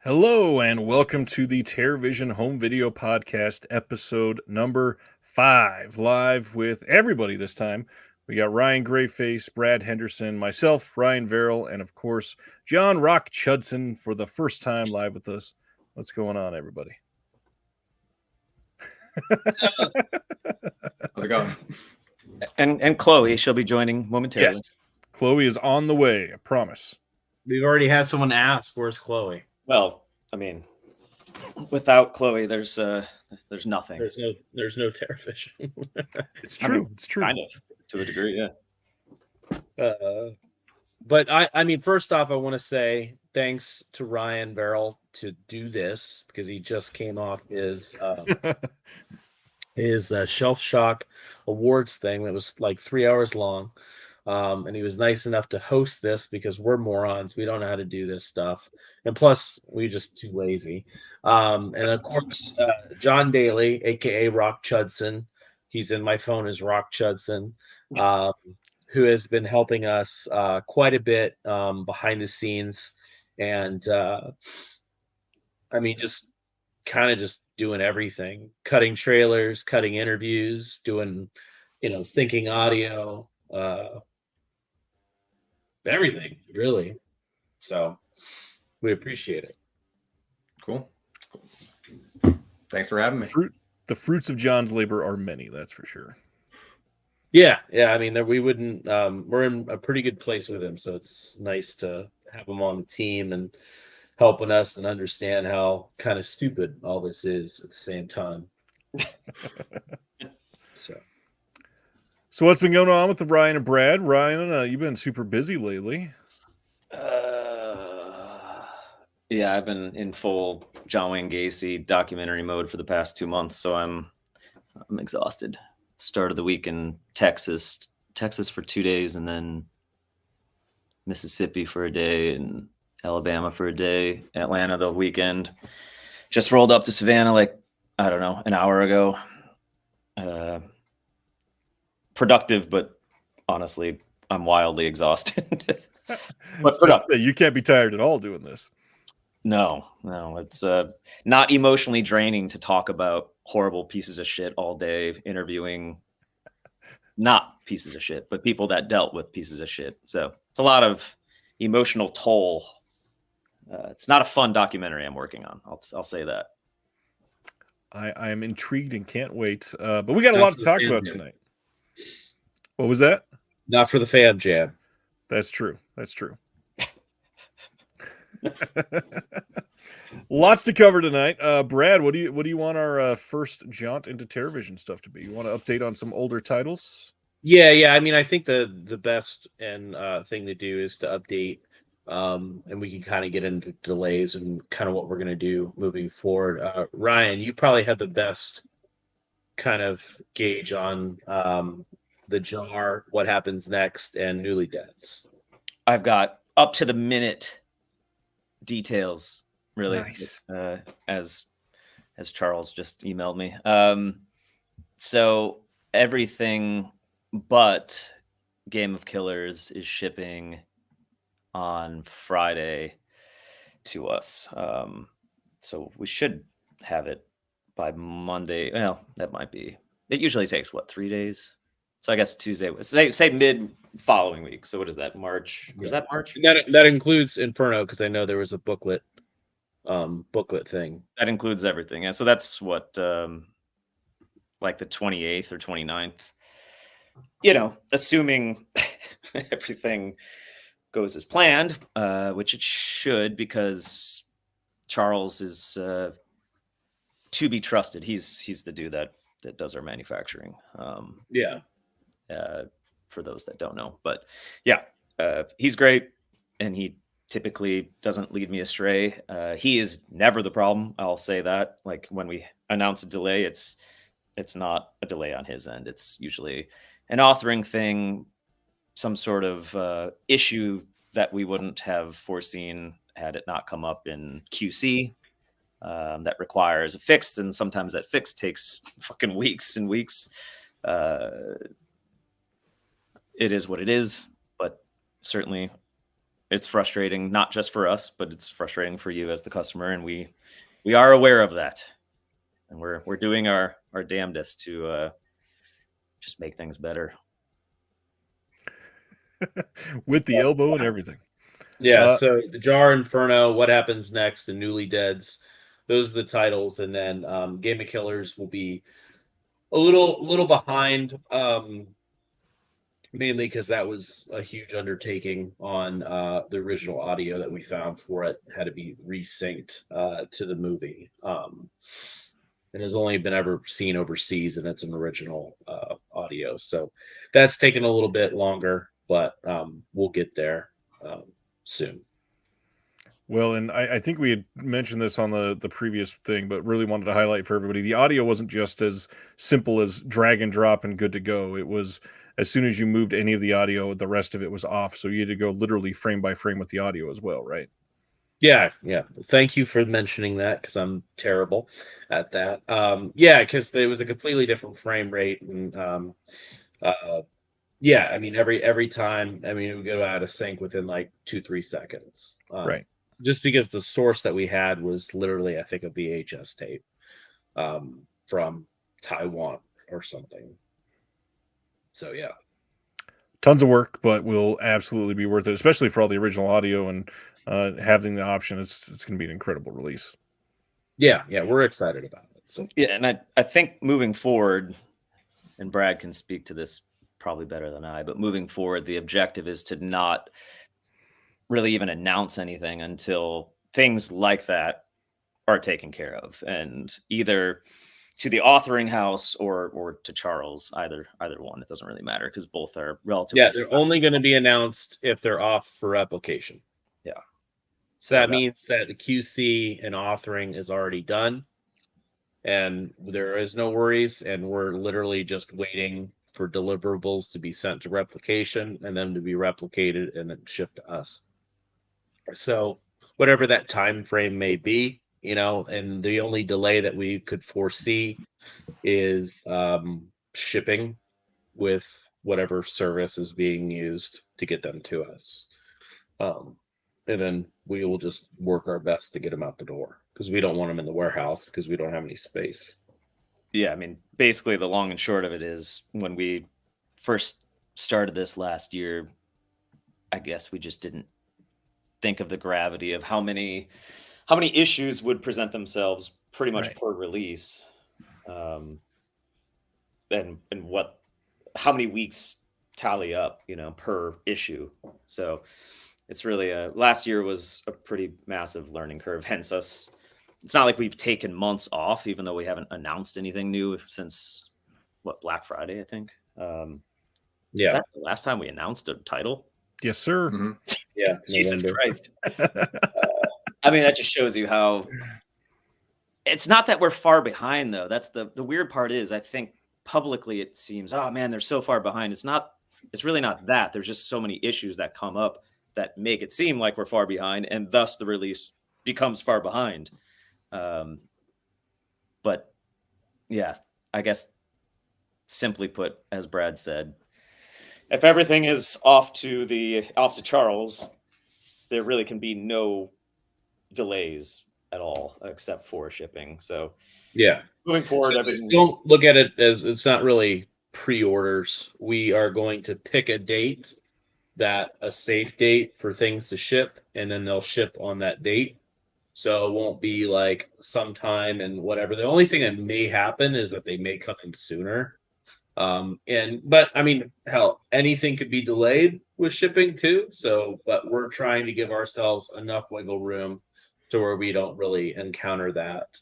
Hello and welcome to the TerrorVision Home Video Podcast, episode number 5. Live with everybody this time. We got Ryan Graveface, Brad Henderson, myself, Ryan Verrill, and of course, John CHUDson for the first time live with us. What's going on, everybody? How's it going? And Chloe, she'll be joining momentarily. Yes, Chloe is on the way, I promise. We've already had someone ask, "Where's Chloe?" Well, I mean, without Chloe, there's nothing. There's no TerrorVision. It's true. It's true. Kind of, to a degree, yeah. But I mean, first off, I want to say thanks to Ryan Verrill to do this because he just came off his Shelf Shock Awards thing that was like 3 hours long. And he was nice enough to host this because we're morons. We don't know how to do this stuff. And plus, we're just too lazy. And of course, John Daly, a.k.a. CHUDson. He's in my phone as CHUDson, who has been helping us quite a bit behind the scenes. And, I mean, just kind of doing everything. Cutting trailers, cutting interviews, doing, syncing audio. Everything, really. So we appreciate it. Cool. Thanks for having me. The fruits of John's labor are many, that's for sure. Yeah. I mean, we wouldn't. We're in a pretty good place with him, so it's nice to have him on the team and helping us and understand how kind of stupid all this is at the same time. So what's been going on with the Ryan and Brad? Ryan, you've been super busy lately. Yeah, I've been in full John Wayne Gacy documentary mode for the past 2 months, so I'm exhausted. Start of the week in Texas for 2 days, and then Mississippi for a day, and Alabama for a day, Atlanta the weekend. Just rolled up to Savannah an hour ago. Productive, but honestly, I'm wildly exhausted. But productive. You can't be tired at all doing this. No, it's not emotionally draining to talk about horrible pieces of shit all day, interviewing not pieces of shit, but people that dealt with pieces of shit. So it's a lot of emotional toll. It's not a fun documentary I'm working on. I'll say that. I am intrigued and can't wait. But we got a lot to talk about tonight. What was that? Not for the fan jam. That's true. Lots to cover tonight. Brad, what do you want our first jaunt into TerrorVision stuff to be? You want to update on some older titles? Yeah. I mean, I think the best and thing to do is to update, and we can kind of get into delays and kind of what we're going to do moving forward. Ryan, you probably have the best kind of gauge on the jar, what happens next, and Newly Deads. I've got up to the minute details, really. Nice. As Charles just emailed me. So everything but Game of Killers is shipping on Friday to us. So we should have it by Monday. Well, that might be. It usually takes 3 days? So I guess Tuesday. Say mid following week. So what is that? March? Yeah. Is that March? That includes Inferno, because I know there was a booklet thing. That includes everything. And so that's what like the 28th or 29th. Assuming everything goes as planned, which it should, because Charles is to be trusted. He's the dude that does our manufacturing. For those that don't know, but yeah, he's great, and he typically doesn't lead me astray. He is never the problem. I'll say that. Like when we announce a delay, it's not a delay on his end. It's usually an authoring thing, some sort of issue that we wouldn't have foreseen had it not come up in QC. That requires a fix, and sometimes that fix takes fucking weeks and weeks. It is what it is, but certainly it's frustrating, not just for us, but it's frustrating for you as the customer, and we are aware of that, and we're doing our damnedest to just make things better. With the elbow and everything. Yeah, so the Jar Inferno, What Happens Next, and Newly Deads, those are the titles, and then Game of Killers will be a little behind, mainly because that was a huge undertaking on the original audio that we found for it. Had to be resynced to the movie. It has only been ever seen overseas, and it's an original audio. So that's taken a little bit longer, but we'll get there soon. Well, and I think we had mentioned this on the previous thing, but really wanted to highlight for everybody, the audio wasn't just as simple as drag and drop and good to go. It was, as soon as you moved any of the audio, the rest of it was off. So you had to go literally frame by frame with the audio as well, right? Yeah. Thank you for mentioning that, because I'm terrible at that. Yeah, because it was a completely different frame rate, and yeah, I mean every time, I mean it would go out of sync within like 2-3 seconds. Right. Just because the source that we had was literally, I think, a VHS tape from Taiwan or something. So yeah. Tons of work, but will absolutely be worth it, especially for all the original audio and having the option. It's going to be an incredible release. Yeah, we're excited about it. So yeah, and I think moving forward, and Brad can speak to this probably better than I, but moving forward, the objective is to not really even announce anything until things like that are taken care of, and either to the authoring house or to Charles, either one. It doesn't really matter, because both are relatively. yeah, they're only going to be announced if they're off for replication. Yeah. So that means that the QC and authoring is already done, and there is no worries, and we're literally just waiting for deliverables to be sent to replication and then to be replicated and then shipped to us. So whatever that time frame may be, and the only delay that we could foresee is shipping with whatever service is being used to get them to us. And then we will just work our best to get them out the door, because we don't want them in the warehouse because we don't have any space. Yeah, I mean, basically the long and short of it is, when we first started this last year, I guess we just didn't think of the gravity of how many issues would present themselves pretty much per release, and how many weeks tally up, per issue. So it's really last year was a pretty massive learning curve. Hence us. It's not like we've taken months off, even though we haven't announced anything new since Black Friday, I think. Yeah. Is that the last time we announced a title? Yes, sir. Mm-hmm. Yeah. Jesus Christ. I mean, that just shows you how it's not that we're far behind, though. That's the weird part is, I think publicly it seems, oh man, they're so far behind. It's really not that. There's just so many issues that come up that make it seem like we're far behind, and thus the release becomes far behind. But yeah, I guess simply put, as Brad said, if everything is off to Charles, there really can be no delays at all except for shipping. So yeah, moving forward, so don't look at it as, it's not really pre-orders. We are going to pick a date, a safe date for things to ship, and then they'll ship on that date. So it won't be like sometime and whatever. The only thing that may happen is that they may come in sooner. But I mean, hell, anything could be delayed with shipping too. So, but we're trying to give ourselves enough wiggle room to where we don't really encounter that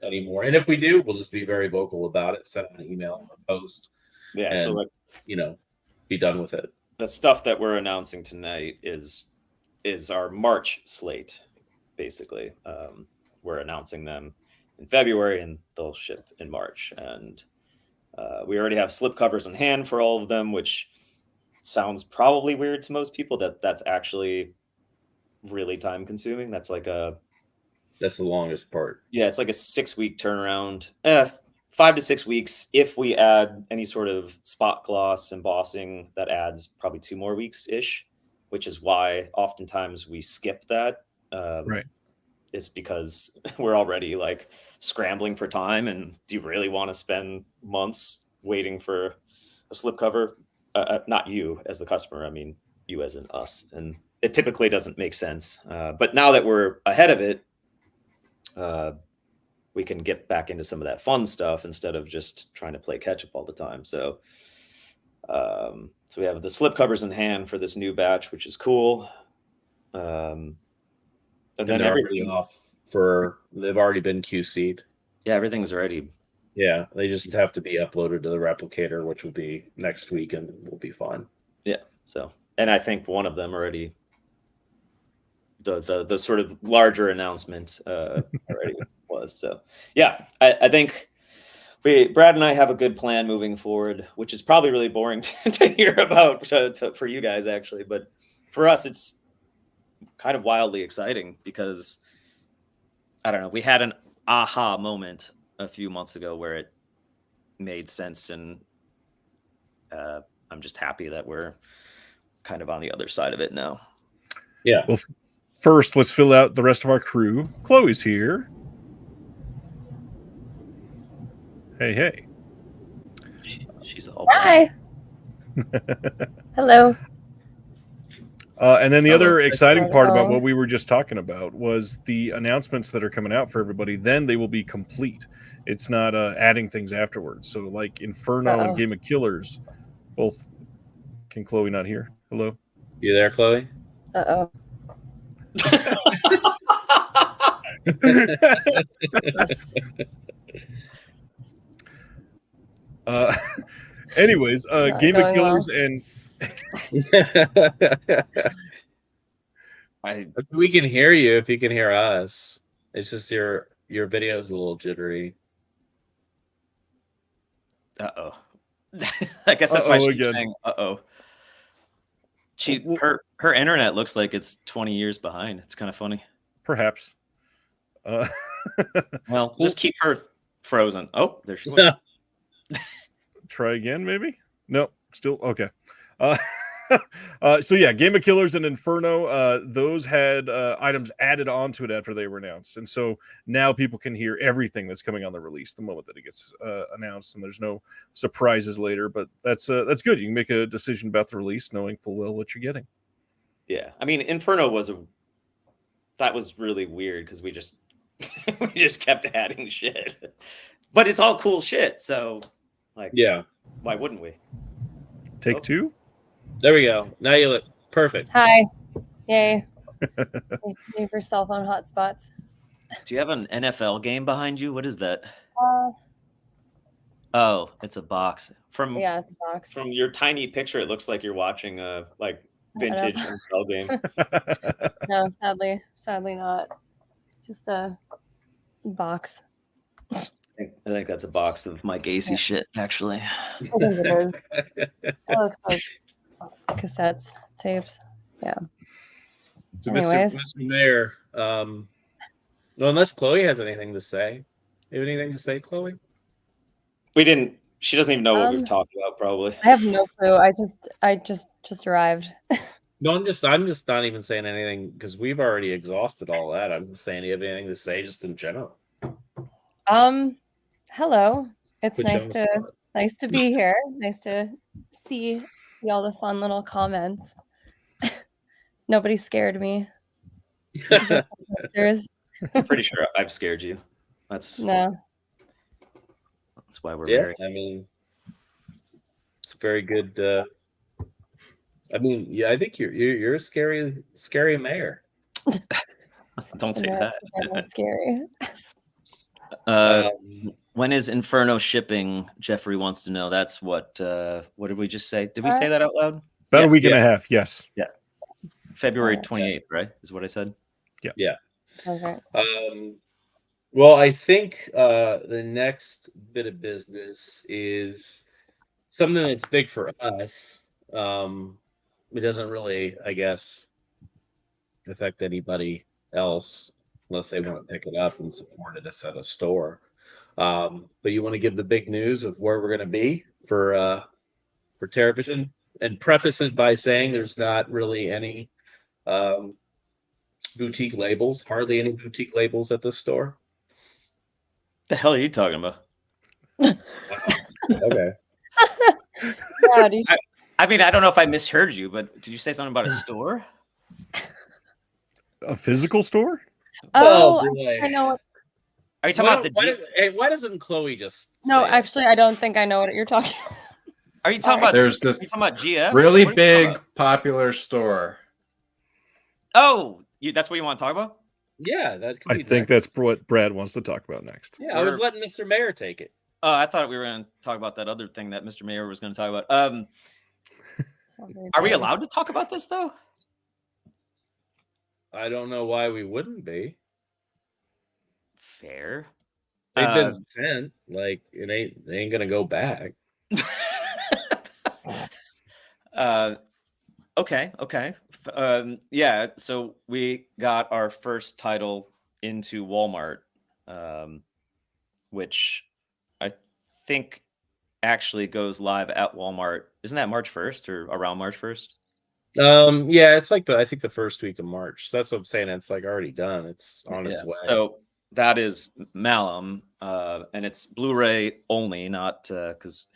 anymore. And if we do, we'll just be very vocal about it, send an email or post. Yeah. And, so be done with it. The stuff that we're announcing tonight is our March slate. Basically, we're announcing them in February and they'll ship in March. And we already have slipcovers in hand for all of them, which sounds probably weird to most people. That's actually really time consuming. That's the longest part. Yeah, it's like a 6-week turnaround. 5 to 6 weeks. If we add any sort of spot gloss embossing, that adds probably 2 more weeks ish. which is why oftentimes we skip that. Right. It's because we're already like scrambling for time, and do you really want to spend months waiting for a slipcover? Not you as the customer, I mean you as in us, and it typically doesn't make sense. But now that we're ahead of it, we can get back into some of that fun stuff instead of just trying to play catch up all the time. So we have the slipcovers in hand for this new batch, which is cool. And then they're everything already off they've already been QC'd. Yeah, everything's already. Yeah, they just have to be uploaded to the replicator, which will be next week, and we'll be fine. Yeah. So, and I think one of them already, the sort of larger announcement already was. So, yeah, I think Brad and I have a good plan moving forward, which is probably really boring to hear about for you guys actually, but for us, it's kind of wildly exciting because I don't know, we had an aha moment a few months ago where it made sense, and I'm just happy that we're kind of on the other side of it now. Yeah. Well, first, let's fill out the rest of our crew. Chloe's here. Hey. She's all Hi. Hello. And then the Hello. other exciting part about Hello. what we were just talking about was the announcements that are coming out for everybody. Then they will be complete. It's not adding things afterwards. So like Inferno and Game of Killers, both. Can Chloe not hear? Hello? You there, Chloe? Uh-oh. Anyways, Not Game of going Killers well. We can hear you if you can hear us. It's just your video is a little jittery. Uh-oh. I guess that's why she keeps again. saying uh-oh. Her internet looks like it's 20 years behind. It's kind of funny. Perhaps. Well, just keep her frozen. Oh, there she went. Try again, maybe? No, still okay. So yeah, Game of Killers and Inferno, those had items added onto it after they were announced, and so now people can hear everything that's coming on the release the moment that it gets announced, and there's no surprises later. But that's good. You can make a decision about the release knowing full well what you're getting. Yeah, I mean, Inferno that was really weird because we just kept adding shit, but it's all cool shit. So, like, Yeah, why wouldn't we? Take two. there we go. Now you look perfect. Hi. Yay. Leave yourself on hotspots. Do you have an NFL game behind you? What is that? Uh, Oh, it's a box. yeah, it's a box. From your tiny picture, it looks like you're watching a vintage NFL game. No, sadly not. Just a box. I think that's a box of my Gacy shit, actually. I think it is. It looks like cassettes, tapes. Yeah. So, Anyways. Mr. Mayor, well, unless Chloe has anything to say. You have anything to say, Chloe? She doesn't even know what we've talked about, probably. I have no clue. I just arrived. No, I'm just not even saying anything because we've already exhausted all that. I'm just saying, do you have anything to say just in general? Hello. It's Put you on the spot. nice to be here. Nice to see all the fun little comments. Nobody scared me. I'm pretty sure I've scared you. That's why we're married. I mean, it's very good. I mean, yeah, I think you're a scary mayor. Don't say that. Scary. When is Inferno shipping? Jeffrey wants to know. That's what did we just say? Did we say that out loud? About a week and a half, yes. Yeah. February 28th, right? Is what I said. Yeah. That's right. Well, I think the next bit of business is something that's big for us. It doesn't really, I guess, affect anybody else unless they want to pick it up and support it at a store. But you want to give the big news of where we're going to be for TerraVision and preface it by saying there's not really any boutique labels, hardly any boutique labels at this store. The hell are you talking about? Okay. Yeah, dude. I mean, I don't know if I misheard you, but did you say something about a store? A physical store? Oh, boy. I know what. Are you talking about the? Why doesn't Chloe just? No, say it? actually, I don't think I know what you're talking about. Are you talking about? There's Are you this talking about GF? really What are you talking big, about? popular store. Oh, that's what you want to talk about? Yeah, that could I be. think next. that's what Brad wants to talk about next. Yeah, I was letting Mr. Mayor take it. Oh, I thought we were going to talk about that other thing that Mr. Mayor was going to talk about. Are we allowed to talk about this though? I don't know why we wouldn't be. Fair. They've been sent. Like they ain't gonna go back. Okay. Yeah. So we got our first title into Walmart, which I think actually goes live at Walmart. Isn't that March 1st or around March 1st? Yeah, it's like I think the first week of March. So that's what I'm saying. It's like already done. It's on its way. So that is Malum, and it's Blu-ray only, not because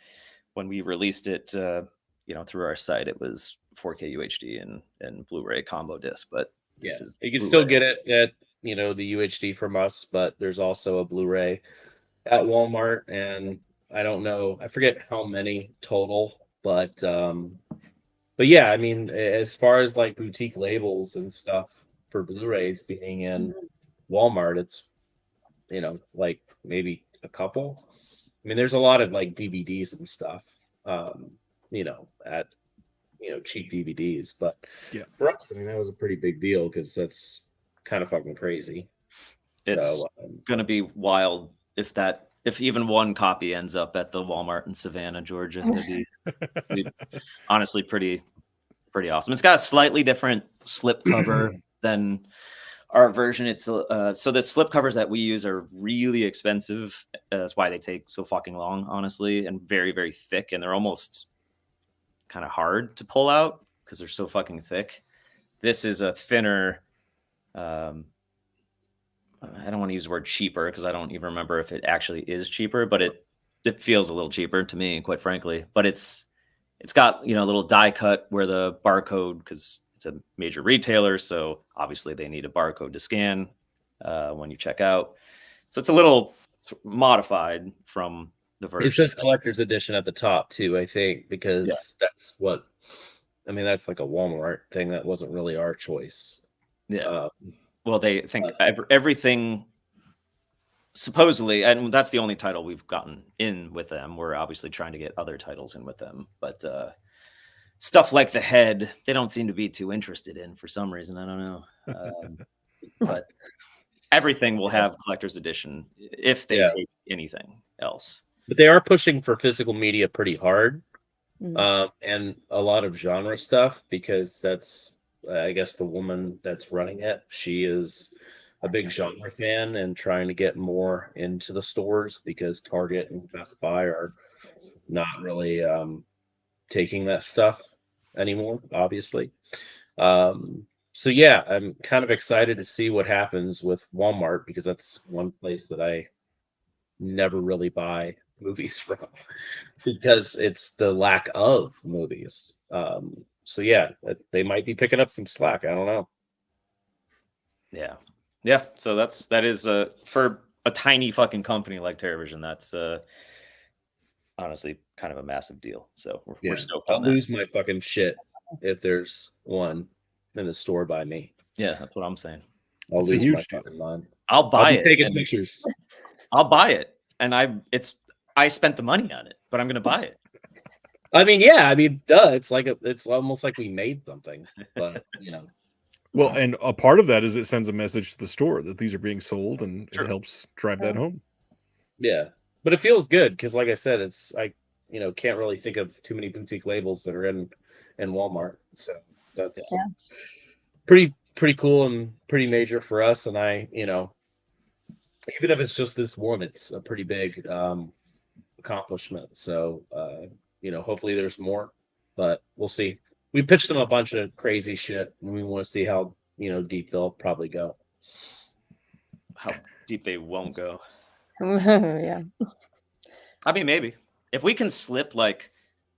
when we released it, through our site, it was 4K UHD and Blu-ray combo disc. But this is you can Blu-ray. still get it at the UHD from us, but there's also a Blu-ray at Walmart, and I don't know, I forget how many total, but yeah, I mean, as far as like boutique labels and stuff for Blu-rays being in Walmart, it's like maybe a couple. I mean, there's a lot of like DVDs and stuff, at cheap DVDs, but yeah, for us, I mean, that was a pretty big deal because that's kind of fucking crazy. It's gonna be wild if even one copy ends up at the Walmart in Savannah, Georgia. That'd be honestly pretty awesome. It's got a slightly different slip cover than our version. It's so the slip covers that we use are really expensive. That's why they take so fucking long, honestly, and very, very thick, and they're almost kind of hard to pull out because they're so fucking thick. This is a thinner. I don't want to use the word cheaper because I don't even remember if it actually is cheaper, but it feels a little cheaper to me, quite frankly. But it's got a little die cut where the barcode, because it's a major retailer, so obviously they need a barcode to scan when you check out. So it's a little modified from the version. It says collector's edition at the top too, I think, because that's what that's like a Walmart thing. That wasn't really our choice. Yeah. Well, they think everything supposedly, and that's the only title we've gotten in with them. We're obviously trying to get other titles in with them, but stuff like the head, they don't seem to be too interested in for some reason. I don't know. But everything will have collector's edition if they take anything else. But they are pushing for physical media pretty hard, and a lot of genre stuff, because that's, I guess, the woman that's running it. She is a big genre fan and trying to get more into the stores because Target and Best Buy are not really taking that stuff anymore, obviously. So yeah, I'm kind of excited to see what happens with Walmart, because that's one place that I never really buy movies from because it's the lack of movies. So yeah, they might be picking up some slack. I don't know. Yeah. So that is for a tiny fucking company like TerrorVision, that's honestly kind of a massive deal. So we're stoked on that. I'll lose my fucking shit if there's one in the store by me. Yeah, that's what I'm saying. I'll lose my fucking mind. I'll buy it. Taking pictures. I'll buy it, and I spent the money on it, but I'm gonna buy it. I mean, yeah. Duh. It's almost like we made something, but Well, and a part of that is it sends a message to the store that these are being sold, and it helps drive that home. Yeah, but it feels good because, like I said, I can't really think of too many boutique labels that are in Walmart, so that's pretty cool and pretty major for us. And even if it's just this one, it's a pretty big accomplishment. So hopefully there's more but we'll see. We pitched them a bunch of crazy shit, and we want to see how deep they'll probably go. How deep they won't go. Yeah. I mean, maybe if we can slip like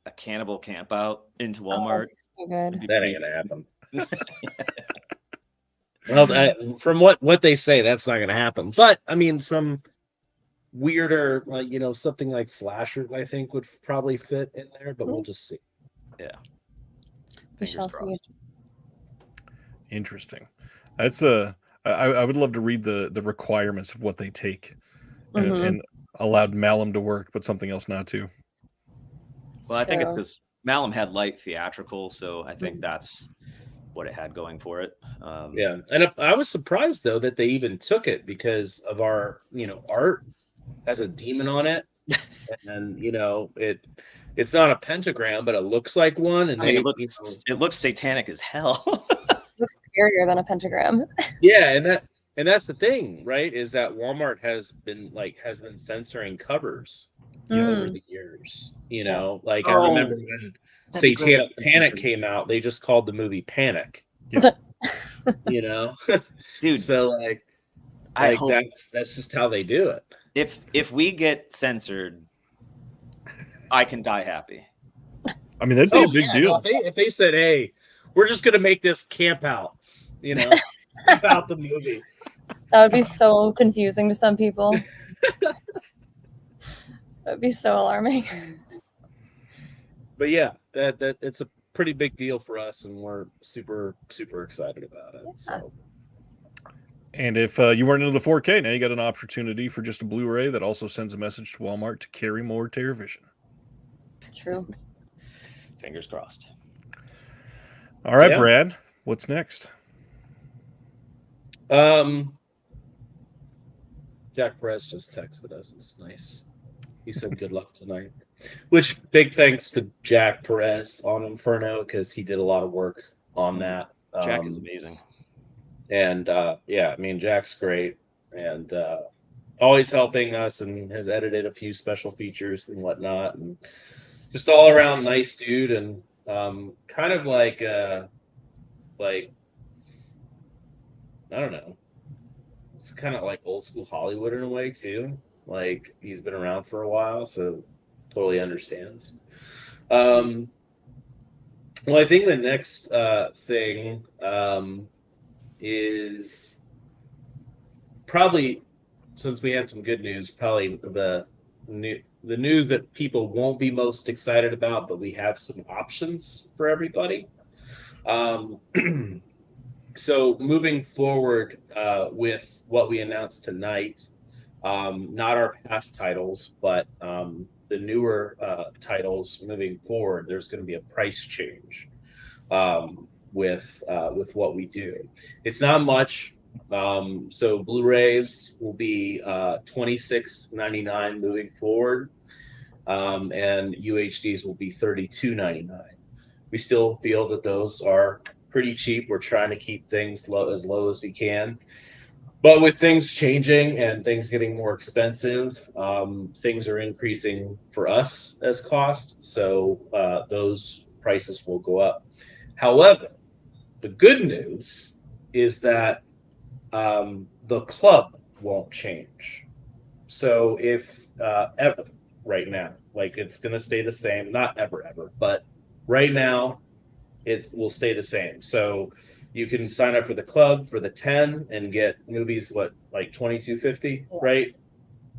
a cannibal camp out into Walmart, So good. That ain't gonna happen. Well, from what they say, that's not gonna happen. But I mean, some weirder, like something like slashers, I think would probably fit in there. But we'll just see. Yeah. We shall see. Interesting. That's I would love to read the requirements of what they take, and allowed Malum to work, but something else not to. Well, I think it's because Malum had light theatrical, so I think that's what it had going for it. Yeah, and I was surprised though that they even took it because of our art has a demon on it, and it's not a pentagram, but it looks like one, and I mean, it looks satanic as hell. It looks scarier than a pentagram. Yeah, and that's the thing, right? Is that Walmart has been censoring covers over the years. Like I remember when Satanic Panic came out, they just called the movie Panic. Yeah. Dude. So I hope that's just how they do it. If we get censored, I can die happy. I mean, that'd be a big deal. If they said, "Hey, we're just gonna make this camp out," camp out the movie. That would be so confusing to some people. That'd be so alarming. But yeah, that it's a pretty big deal for us, and we're super, super excited about it. Yeah. So. And if you weren't into the 4K, now you got an opportunity for just a Blu-ray that also sends a message to Walmart to carry more TerrorVision. True. Fingers crossed. All right, Brad, what's next? Jack Perez just texted us. It's nice. He said good luck tonight. Which, big thanks to Jack Perez on Inferno, because he did a lot of work on that. Jack is amazing. And I mean, Jack's great, and always helping us, and has edited a few special features and whatnot, and just all around nice dude, and kind of like I don't know, it's kind of like old school Hollywood in a way too. Like, he's been around for a while, so totally understands. Well, I think the next thing is probably, since we had some good news, probably the news that people won't be most excited about, but we have some options for everybody. So moving forward with what we announced tonight, not our past titles, but the newer titles moving forward, there's going to be a price change with what we do. It's not much. So Blu-rays will be $26.99 moving forward, and UHDs will be $32.99. We still feel that those are pretty cheap. We're trying to keep things low as we can. But with things changing and things getting more expensive, things are increasing for us as cost. So those prices will go up. However, the good news is that the club won't change. So if ever right now, like, it's going to stay the same, not ever, but right now it will stay the same. So you can sign up for the club for the 10 and get movies, like $22.50, right?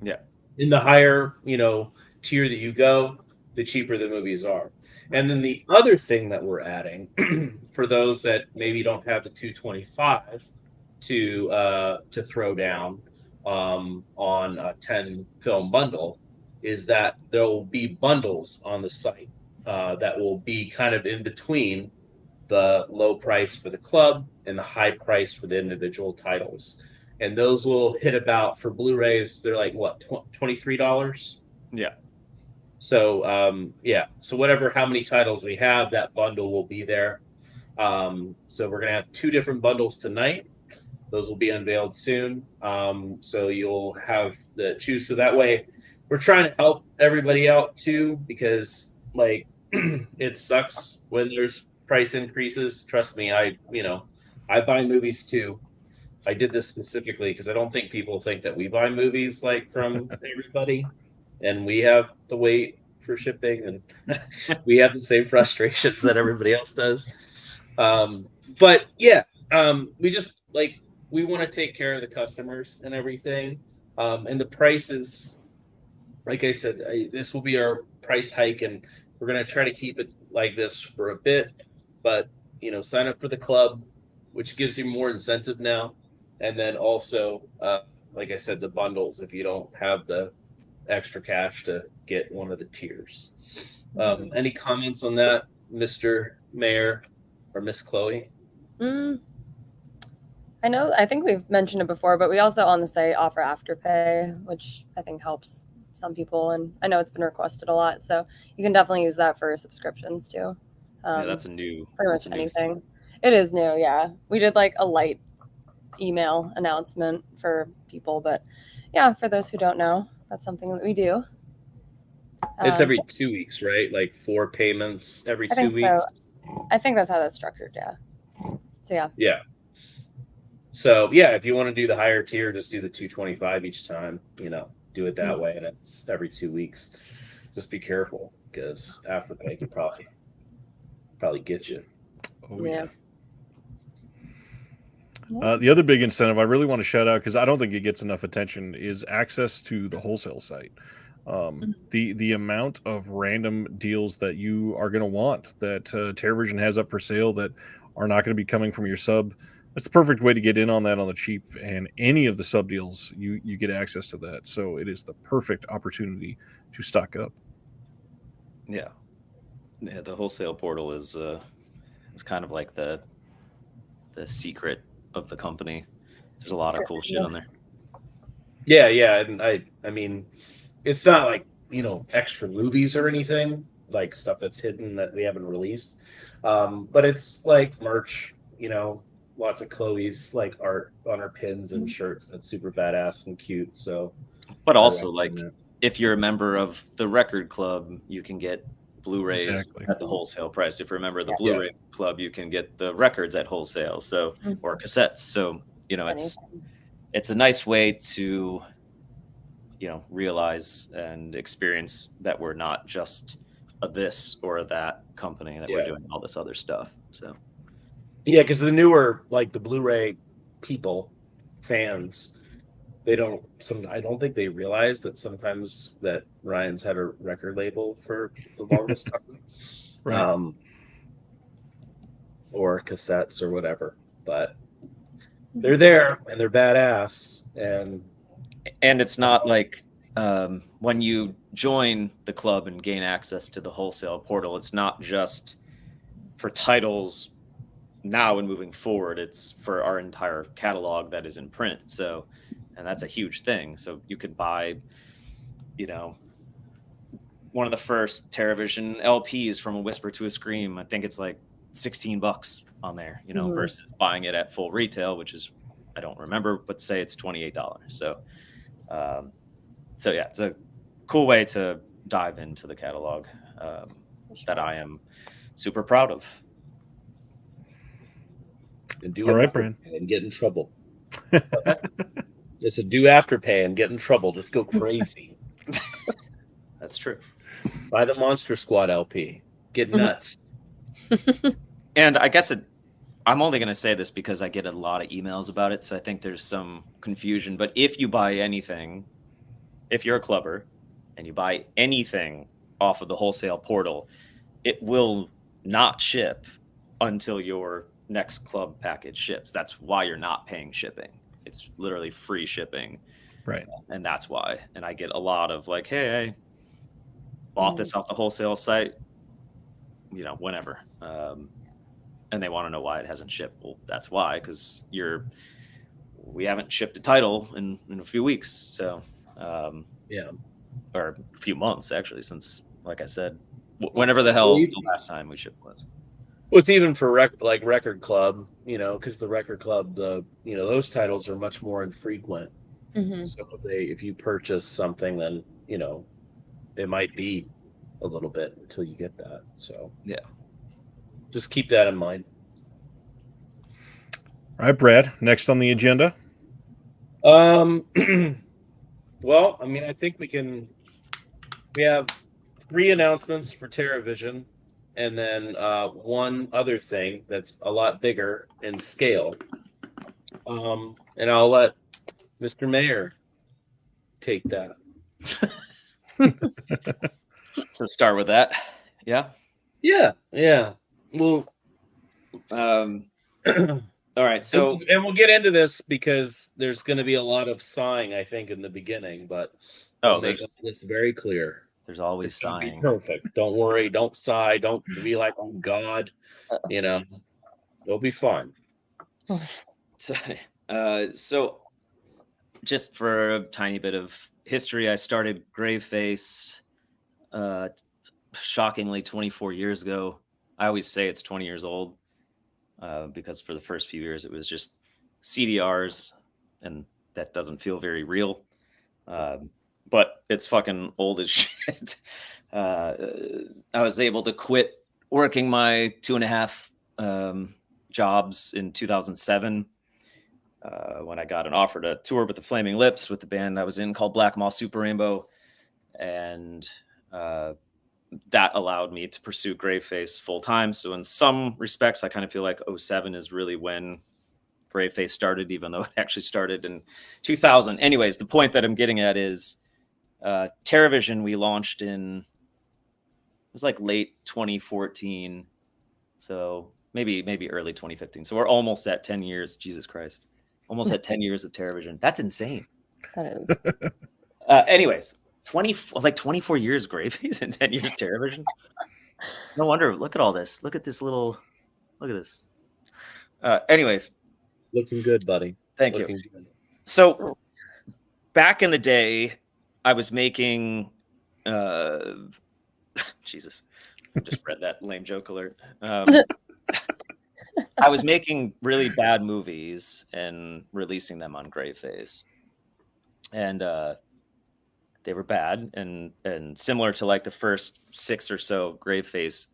Yeah. In the higher, tier that you go, the cheaper the movies are. And then the other thing that we're adding for those that maybe don't have the $225 to throw down on a 10 film bundle is that there will be bundles on the site that will be kind of in between the low price for the club and the high price for the individual titles. And those will hit about, for Blu-rays, they're like, what, $23? Yeah. So, so how many titles we have, that bundle will be there. So we're going to have 2 different bundles tonight. Those will be unveiled soon. So you'll have the choose. So that way we're trying to help everybody out too, because, like, it sucks when there's price increases. Trust me, I buy movies too. I did this specifically because I don't think people think that we buy movies like from everybody, and we have to wait for shipping, and we have the same frustrations that everybody else does. But yeah, we just like we want to take care of the customers and everything, and the prices. Like I said, this will be our price hike, and we're gonna try to keep it like this for a bit. But sign up for the club, which gives you more incentive now, and then also, like I said, the bundles if you don't have the extra cash to get one of the tiers. Any comments on that, Mr. Mayor or Miss Chloe? Mm, I think we've mentioned it before, but we also on the site offer Afterpay, which I think helps some people. And I know it's been requested a lot. So you can definitely use that for subscriptions too. Yeah, that's a new. Pretty much anything. It is new, yeah. We did like a light email announcement for people, but yeah, for those who don't know, that's something that we do. It's every 2 weeks, right? Like 4 payments every 2 weeks. So. I think that's how that's structured, yeah. So yeah. Yeah. So yeah, if you want to do the higher tier, just do the $225 each time. Do it that way, and it's every 2 weeks. Just be careful because Afterpay can probably get you. Oh yeah. The other big incentive I really want to shout out, because I don't think it gets enough attention, is access to the wholesale site. The amount of random deals that you are going to want that TerrorVision has up for sale that are not going to be coming from your sub. That's the perfect way to get in on that on the cheap, and any of the sub deals you get access to that. So it is the perfect opportunity to stock up. Yeah, the wholesale portal is kind of like the secret of the company. There's a lot of cool shit on there. Yeah, and I mean, it's not like extra movies or anything, like stuff that's hidden that we haven't released, but it's like merch. Lots of Chloe's like art on her pins and shirts that's super badass and cute. So, but also like if you're a member of the record club, you can get Blu-rays at the wholesale price. If you're a member of the Blu-ray club, you can get the records at wholesale. So or cassettes. So it's a nice way to realize and experience that we're not just a this or a that company, that we're doing all this other stuff. So. Yeah, because the newer, like the Blu-ray fans, I don't think they realize that sometimes that Ryan's had a record label for the longest time. Right. Or cassettes or whatever. But they're there and they're badass. And it's not like when you join the club and gain access to the wholesale portal, it's not just for titles now and moving forward, it's for our entire catalog that is in print. So, and that's a huge thing. So you could buy, one of the first TerrorVision LPs from A Whisper to a Scream. I think it's like $16 on there, versus buying it at full retail, which is, I don't remember, but say it's $28. So yeah, it's a cool way to dive into the catalog that I am super proud of. And do all right, Brand, and get in trouble. It's a do Afterpay and get in trouble. Just go crazy. That's true. Buy the Monster Squad LP. Get nuts. And I guess I'm only going to say this because I get a lot of emails about it, so I think there's some confusion. But if you buy anything, if you're a clubber and you buy anything off of the wholesale portal, it will not ship until your next club package ships. That's why you're not paying shipping. It's literally free shipping. Right. And that's why. And I get a lot of like, hey, I bought this off the wholesale site, whenever. And they want to know why it hasn't shipped. Well, that's why, because we haven't shipped a title in a few weeks. So, or a few months actually, since, like I said, whenever the hell the last time we shipped was. Well, it's even for Record Club, because the Record Club, those titles are much more infrequent. So if you purchase something, then it might be a little bit until you get that. So Yeah. just keep that in mind. All right, Brad, next on the agenda. Well, I mean, I think we have 3 announcements for TerraVision, and then one other thing that's a lot bigger in scale. And I'll let Mr. Mayor take that. So start with that. Yeah. Yeah. Well, All and right. So we'll get into this because there's going to be a lot of sighing, I think, in the beginning, but we'll make this very clear. there's always It's gonna be sighing. perfect. Don't worry. Don't sigh. Don't be like, oh God. It'll be fun. So just for a tiny bit of history, I started Graveface shockingly 24 years ago. I always say it's 20 years old because for the first few years it was just CDRs, and that doesn't feel very real. But it's fucking old as shit. I was able to quit working my 2.5 jobs in 2007 when I got an offer to tour with the Flaming Lips with the band I was in called Black Mall Super Rainbow. And that allowed me to pursue Graveface full time. So in some respects, I kind of feel like 2007 is really when Graveface started, even though it actually started in 2000. Anyways, the point that I'm getting at is TerraVision we launched in, it was like late 2014. So maybe early 2015. So we're almost at 10 years. Jesus Christ. Almost at 10 years of TerraVision. That's insane. That is. Anyways, 24 years Graveface and 10 years TerraVision. No wonder. Look at all this. Look at this. Anyways. Looking good, buddy. Thank you. Good. So back in the day, I was making Jesus. I just read that lame joke alert. I was making really bad movies and releasing them on Graveface. And they were bad and similar to like the first 6 or so Graveface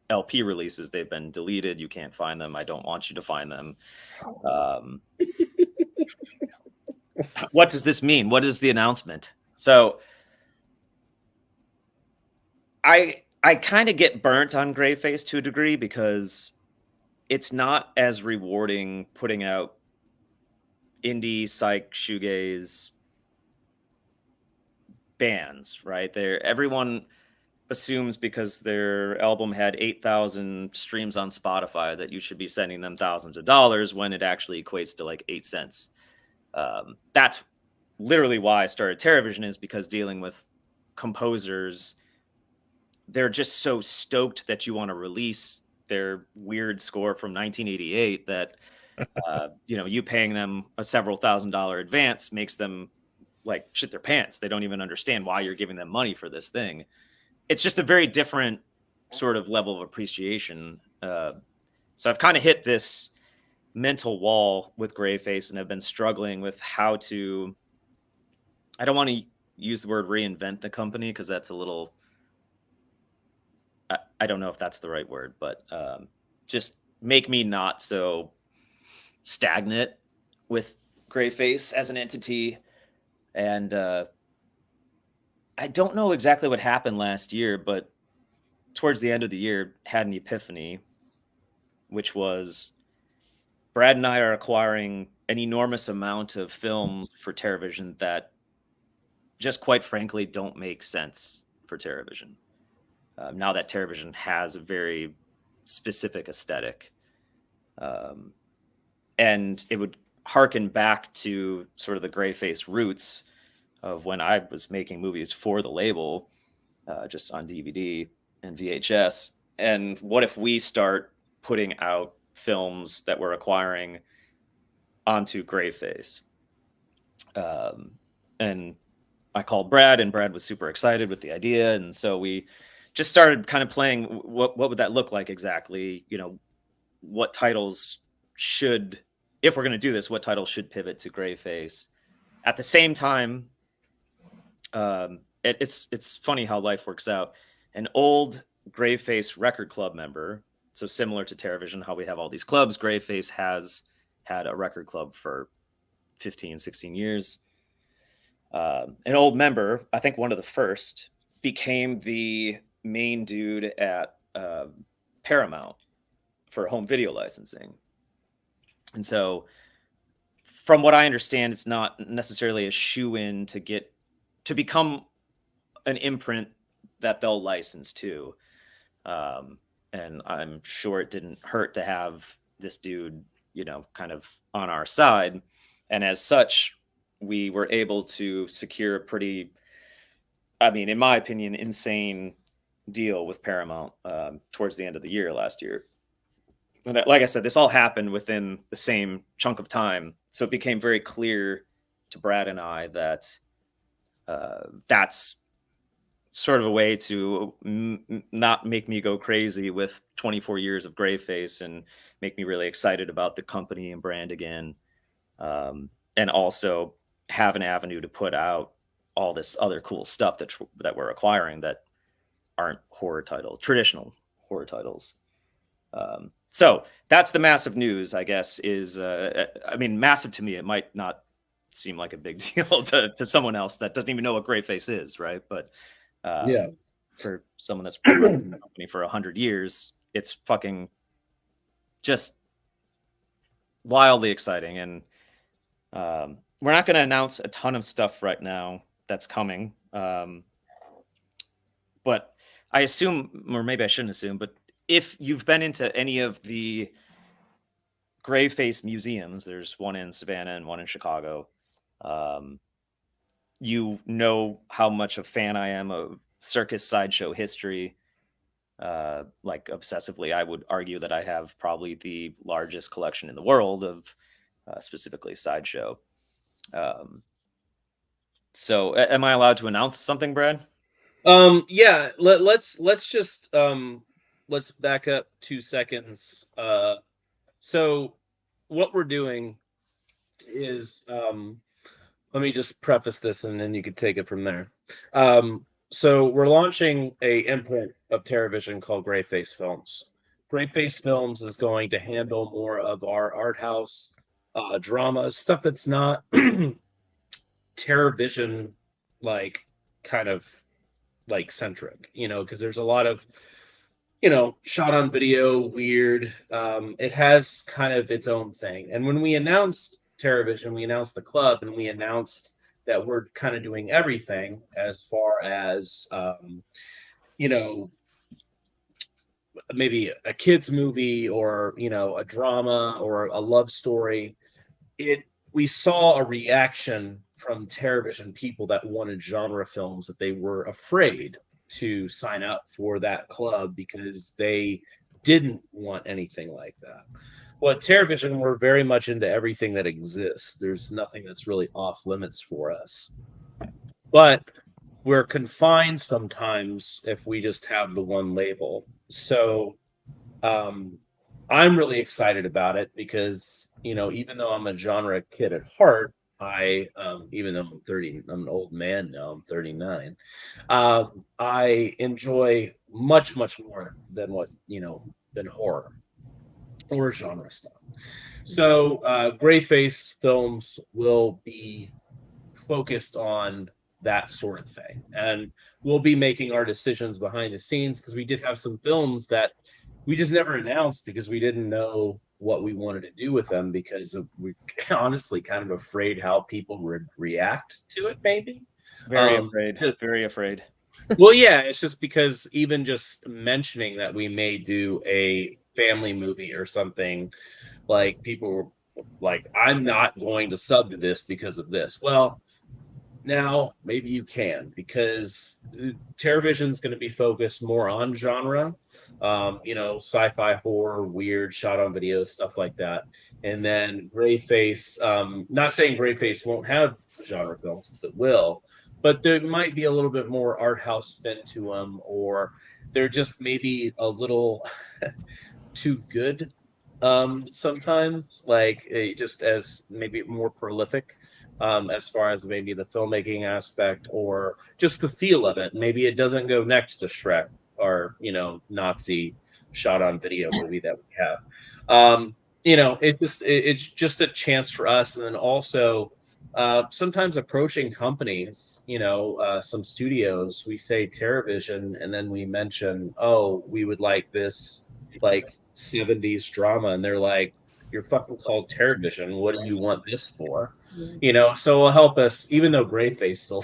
LP releases, they've been deleted. You can't find them. I don't want you to find them. What does this mean? What is the announcement? So I kind of get burnt on Graveface to a degree because it's not as rewarding putting out indie, psych, shoegaze bands, right? Everyone assumes because their album had 8,000 streams on Spotify that you should be sending them thousands of dollars when it actually equates to like 8 cents. That's literally why I started TerraVision, is because dealing with composers, they're just so stoked that you want to release their weird score from 1988 that you paying them a several $1,000 advance makes them like shit their pants. They don't even understand why you're giving them money for this thing. It's just a very different sort of level of appreciation. So I've kind of hit this mental wall with Graveface and have been struggling with how to, I don't want to use the word reinvent the company because that's a little, I don't know if that's the right word, but just make me not so stagnant with Graveface as an entity. And I don't know exactly what happened last year, but towards the end of the year, had an epiphany, which was Brad and I are acquiring an enormous amount of films for TerraVision that just quite frankly don't make sense for TerraVision. Now that TerraVision has a very specific aesthetic. And it would harken back to sort of the Graveface roots of when I was making movies for the label, just on DVD and VHS. And what if we start putting out films that we're acquiring onto Graveface? And I called Brad, and Brad was super excited with the idea. And so we just started kind of playing what would that look like exactly? What titles should, if we're going to do this, what titles should pivot to Graveface? At the same time, it's funny how life works out. an old Graveface record club member. So similar to TerraVision, how we have all these clubs, Graveface has had a record club for 15, 16 years. An old member, I think one of the first, became the main dude at Paramount for home video licensing. And so from what I understand, it's not necessarily a shoe-in to become an imprint that they'll license to. And I'm sure it didn't hurt to have this dude, kind of on our side. And as such, we were able to secure a pretty, in my opinion, insane deal with Paramount towards the end of the year last year. And like I said, this all happened within the same chunk of time. So it became very clear to Brad and I that that's sort of a way to not make me go crazy with 24 years of Graveface and make me really excited about the company and brand again. And also have an avenue to put out all this other cool stuff that we're acquiring that aren't traditional horror titles. So that's the massive news, I guess, is, massive to me. It might not seem like a big deal to someone else that doesn't even know what Graveface is, right? But for someone that's been running the company for 100 years, it's fucking just wildly exciting. And we're not going to announce a ton of stuff right now that's coming. But I assume, or maybe I shouldn't assume, but if you've been into any of the Graveface museums, there's one in Savannah and one in Chicago. You know how much a fan I am of circus sideshow history. Like obsessively, I would argue that I have probably the largest collection in the world of specifically sideshow. So am I allowed to announce something, Brad? Yeah, let's just let's back up 2 seconds. So what we're doing is let me just preface this and then you can take it from there. So we're launching a imprint of TerraVision called Graveface Films. Graveface Films is going to handle more of our art house drama stuff that's not TerraVision kind of centric, because there's a lot of shot on video, weird. It has kind of its own thing. And when we announced TerraVision, we announced the club, and we announced that we're kind of doing everything as far as maybe a kids movie or a drama or a love story. We saw a reaction from TerraVision people that wanted genre films, that they were afraid to sign up for that club because they didn't want anything like that. Well, at TerraVision, we're very much into everything that exists. There's nothing that's really off limits for us. But we're confined sometimes if we just have the one label. So I'm really excited about it because, even though I'm a genre kid at heart, even though I'm 30, I'm an old man now, I'm 39. I enjoy much, much more than than horror or genre stuff. So Graveface Films will be focused on that sort of thing. And we'll be making our decisions behind the scenes because we did have some films that we just never announced because we didn't know what we wanted to do with them because we're honestly kind of afraid how people would react to it, maybe. Very afraid. Well, yeah, it's just because even just mentioning that we may do a family movie or something, like people were like, I'm not going to sub to this because of this. Well, now maybe you can, because TerraVision is going to be focused more on genre, sci-fi, horror, weird, shot on video, stuff like that. And then Graveface, not saying Graveface won't have genre films, since it will, but there might be a little bit more art house spin to them, or they're just maybe a little too good sometimes, like just as maybe more prolific, as far as maybe the filmmaking aspect or just the feel of it. Maybe it doesn't go next to Shrek or Nazi shot on video movie that we have. It's just a chance for us, and then also sometimes approaching companies, some studios, we say TerraVision, and then we mention, oh, we would like this like 70s drama, and they're like, you're fucking called TerraVision. What do you want this for? So it'll help us, even though Graveface still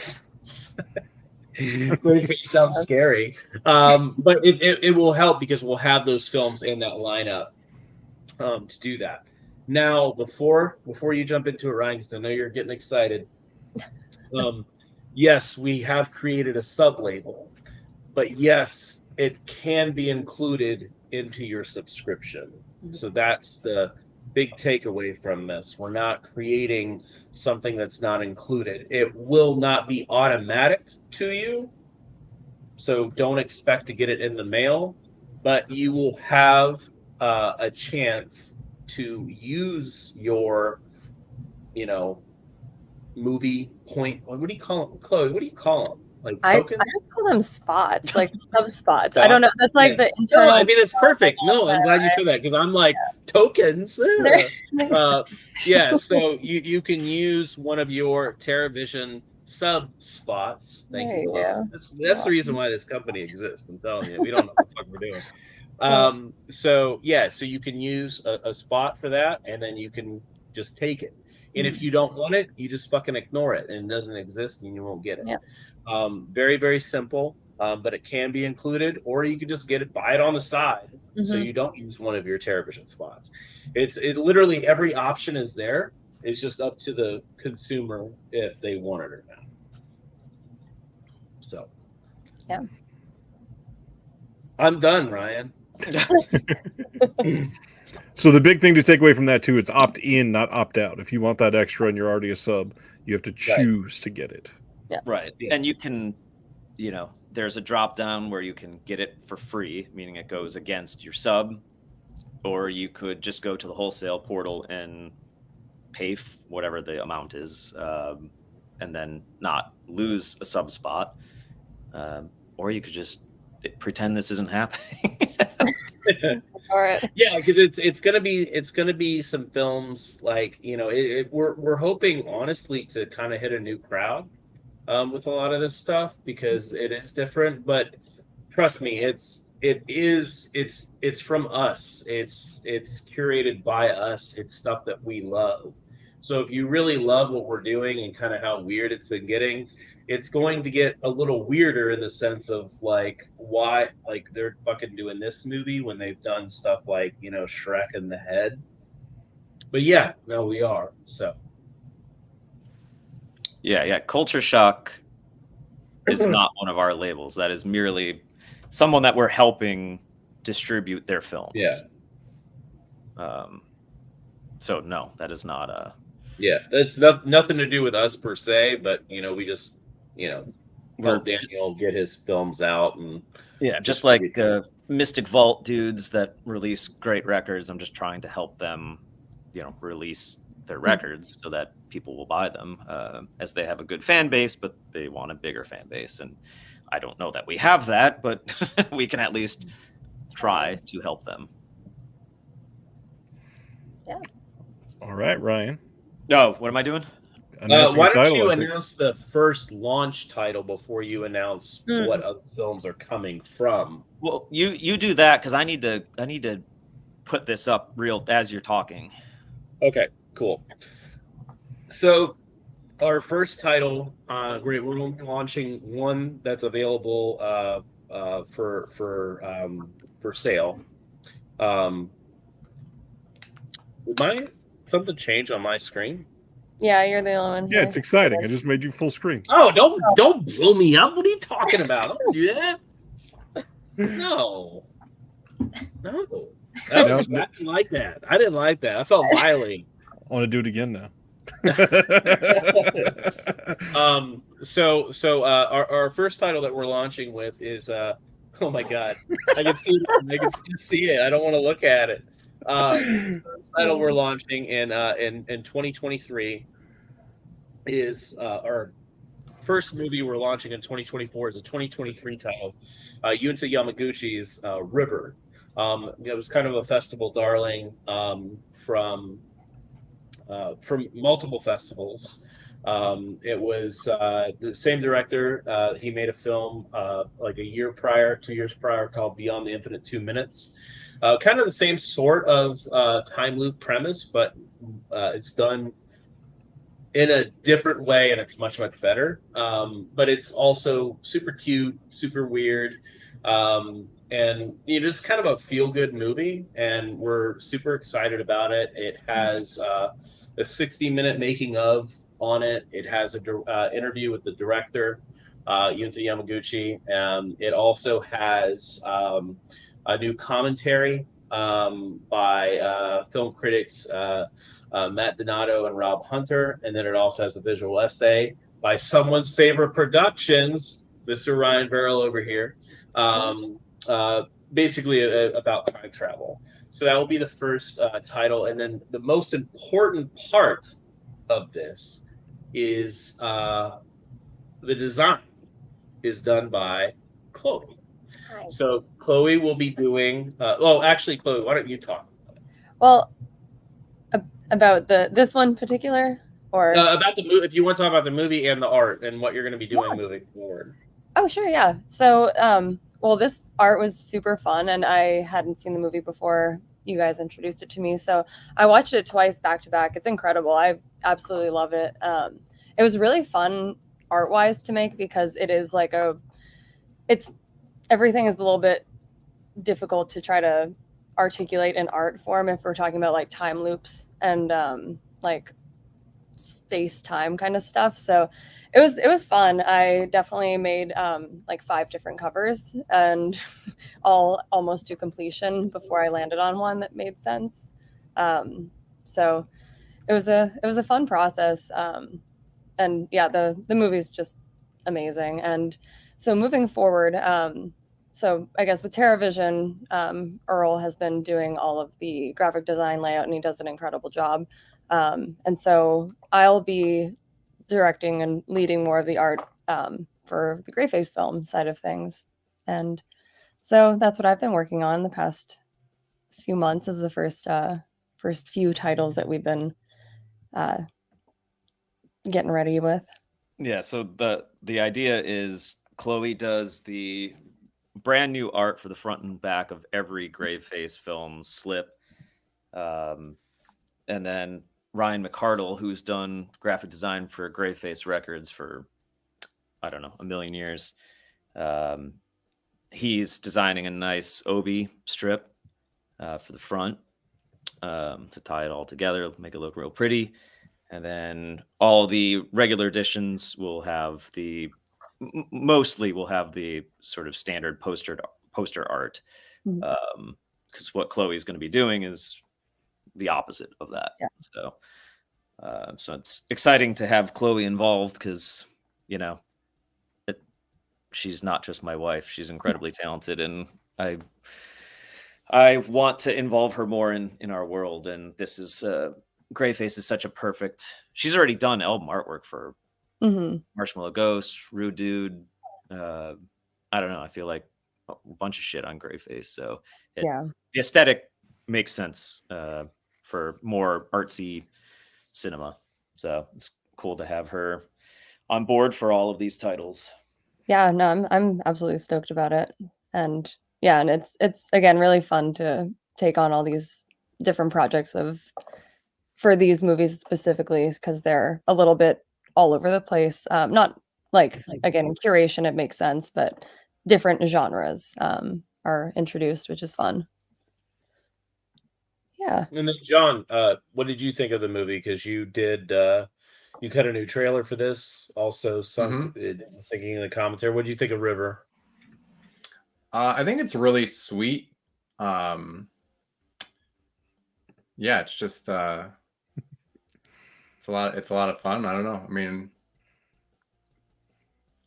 Graveface sounds scary, but it will help because we'll have those films in that lineup to do that. Now, before you jump into it, Ryan, because I know you're getting excited. Yes, we have created a sub-label, but yes, it can be included into your subscription. So that's the big takeaway from this. We're not creating something that's not included. It will not be automatic to you, so don't expect to get it in the mail, but you will have a chance to use your, movie point. What do you call them, Chloe? What do you call them? Like I tokens? just call them spots, like sub spots. I don't know. That's like the No, internal. I mean it's perfect. No, I'm glad you said that because I'm like tokens. Yeah, so you can use one of your TerraVision sub spots. Thank you, Chloe. That's the reason why this company exists. I'm telling you, we don't know what the fuck we're doing. So you can use a spot for that, and then you can just take it. And if you don't want it, you just fucking ignore it, and it doesn't exist, and you won't get it. Very, very simple, but it can be included, or you can just buy it on the side, so you don't use one of your TerraVision spots. It literally every option is there. It's just up to the consumer if they want it or not. So, yeah, I'm done, Ryan. So the big thing to take away from that too, it's opt in, not opt out. If you want that extra and you're already a sub, you have to choose to get it. Yeah. Right. Yeah. And you can, there's a drop down where you can get it for free, meaning it goes against your sub, or you could just go to the wholesale portal and pay whatever the amount is, and then not lose a sub spot. Or you could just pretend this isn't happening. All right. Yeah, because it's gonna be some films like we're hoping honestly to kind of hit a new crowd with a lot of this stuff because it is different. But trust me, it's from us. It's curated by us. It's stuff that we love. So if you really love what we're doing and kind of how weird it's been getting, it's going to get a little weirder in the sense of why they're fucking doing this movie when they've done stuff like Shrek and the Head. But yeah, no, we are. So yeah, Culture Shock is not one of our labels. That is merely someone that we're helping distribute their films. Yeah. So no, that is not a. Yeah, that's nothing to do with us per se, but we just help Daniel get his films out and just like Mystic Vault dudes that release great records. I'm just trying to help them, release their records so that people will buy them, as they have a good fan base, but they want a bigger fan base. And I don't know that we have that, but we can at least try to help them. Yeah. All right, Ryan. No, what am I doing? Why don't you announce the first launch title before you announce what other films are coming from? Well, you do that because I need to put this up real as you're talking. Okay, cool. So our first title, we're launching one that's available for sale. Might something change on my screen? Yeah, you're the only one. Yeah, it's exciting. I just made you full screen. Oh, don't blow me up. What are you talking about? Don't do that. No. I didn't like that. I felt violated. I want to do it again now. So our first title that we're launching with is oh my god, I can see it. I don't want to look at it. Title we're launching in 2023 is our first movie we're launching in 2024 is a 2023 title, Yunta Yamaguchi's River. It was kind of a festival darling from multiple festivals. It was the same director. He made a film like 2 years prior, called Beyond the Infinite 2 Minutes. Kind of the same sort of time loop premise, but it's done in a different way, and it's much, much better. But it's also super cute, super weird. And just kind of a feel-good movie, and we're super excited about it. It has a 60-minute making of on it. It has a interview with the director, Yunta Yamaguchi. It also has a new commentary by film critics Matt Donato and Rob Hunter, and then it also has a visual essay by someone's favorite productions, Mr. Ryan Verrill over here. Basically about time travel. So that will be the first title. And then the most important part of this is the design is done by Chloe. Hi. So Chloe will be doing, actually, Chloe, why don't you talk? Well, about this one particular, or about the movie, if you want to talk about the movie and the art and what you're going to be doing moving forward. Oh, sure, yeah. So, well, this art was super fun, and I hadn't seen the movie before you guys introduced it to me. So I watched it twice back to back. It's incredible. I absolutely love it. It was really fun art-wise to make because it is like everything is a little bit difficult to try to articulate in art form if we're talking about like time loops and like space-time kind of stuff. So it was fun. I definitely made like 5 different covers and all almost to completion before I landed on one that made sense. So it was a fun process. And yeah, the movie's just amazing. And so moving forward, so I guess with TerraVision, Earl has been doing all of the graphic design layout, and he does an incredible job. And so I'll be directing and leading more of the art for the Graveface film side of things. And so that's what I've been working on the past few months as the first few titles that we've been getting ready with. Yeah, so the idea is Chloe does the brand new art for the front and back of every Graveface film slip. And then Ryan McCardle, who's done graphic design for Graveface Records for, I don't know, a million years. He's designing a nice obi strip for the front to tie it all together, make it look real pretty. And then all the regular editions will have mostly will have the sort of standard poster art. Because what Chloe's going to be doing is the opposite of that. Yeah. So it's exciting to have Chloe involved because, she's not just my wife. She's incredibly talented, and I want to involve her more in our world. And this is Graveface is such a perfect. She's already done album artwork for Marshmallow Ghost, Rude Dude. I don't know. I feel like a bunch of shit on Graveface. So the aesthetic makes sense for more artsy cinema. So it's cool to have her on board for all of these titles. Yeah, no, I'm absolutely stoked about it. And yeah, and it's again really fun to take on all these different projects for these movies specifically because they're a little bit all over the place. Not like again curation, it makes sense, but different genres are introduced, which is fun. Yeah. And then John, what did you think of the movie? Because you did you cut a new trailer for this. Also, thinking in the commentary. What did you think of River? I think it's really sweet. Yeah, it's just it's a lot of fun. I don't know. I mean,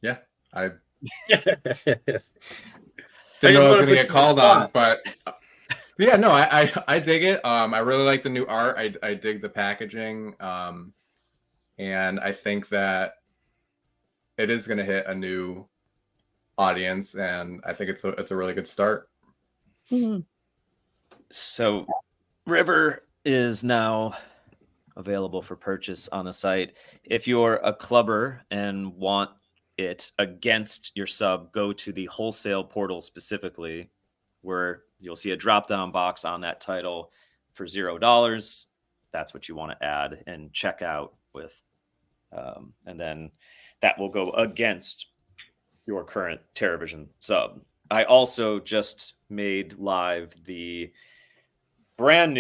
yeah, I didn't know I was going to get called on, but Yeah, no, I dig it. I really like the new art. I dig the packaging. And I think that it is going to hit a new audience, and I think it's a really good start. Mhm. So River is now available for purchase on the site. If you're a clubber and want it against your sub, go to the wholesale portal specifically, where you'll see a drop-down box on that title for $0. That's what you want to add and check out with. And then that will go against your current TerraVision sub. I also just made live the brand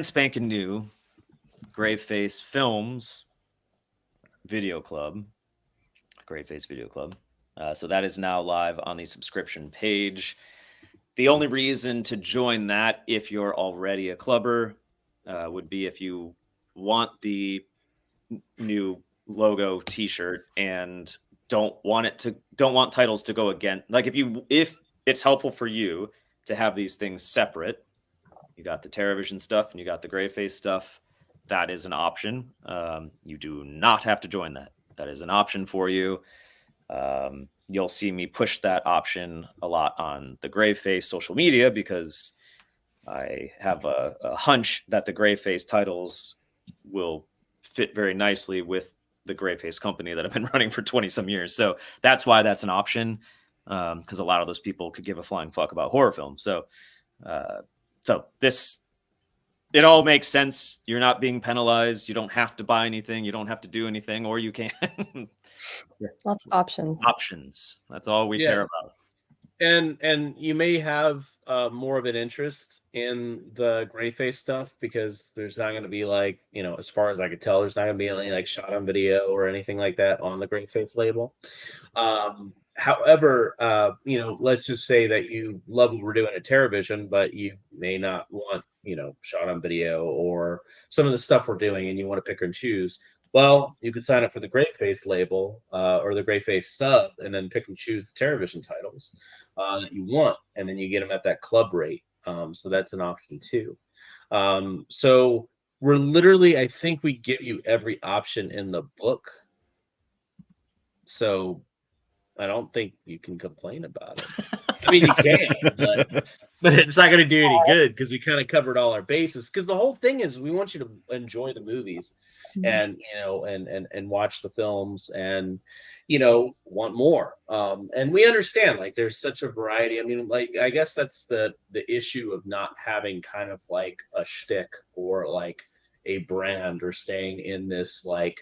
spanking new Graveface Films video club, Graveface Video Club. So that is now live on the subscription page. The only reason to join that, if you're already a clubber, would be if you want the new logo T-shirt and don't want titles to go again. Like if it's helpful for you to have these things separate, you got the TerraVision stuff and you got the Graveface stuff. That is an option. You do not have to join that. That is an option for you. You'll see me push that option a lot on the Graveface social media because I have a hunch that the Graveface titles will fit very nicely with the Graveface company that I've been running for 20 some years. So that's why that's an option, because a lot of those people could give a flying fuck about horror films. So it all makes sense. You're not being penalized. You don't have to buy anything. You don't have to do anything, or you can. Lots of options. Options. That's all we care about. And you may have more of an interest in the Graveface stuff because there's not going to be like, as far as I could tell, there's not going to be any like shot on video or anything like that on the Graveface label. However, let's just say that you love what we're doing at TerraVision, but you may not want, shot on video or some of the stuff we're doing, and you want to pick and choose. Well, you could sign up for the Graveface label or the Graveface sub, and then pick and choose the TerraVision titles that you want, and then you get them at that club rate. So that's an option too. So we're literally, I think we give you every option in the book. So I don't think you can complain about it. I mean, you can, but it's not going to do any good because we kind of covered all our bases. Because the whole thing is we want you to enjoy the movies and, and watch the films and, want more. And we understand like there's such a variety. I mean, like, I guess that's the issue of not having kind of like a shtick or like a brand or staying in this like,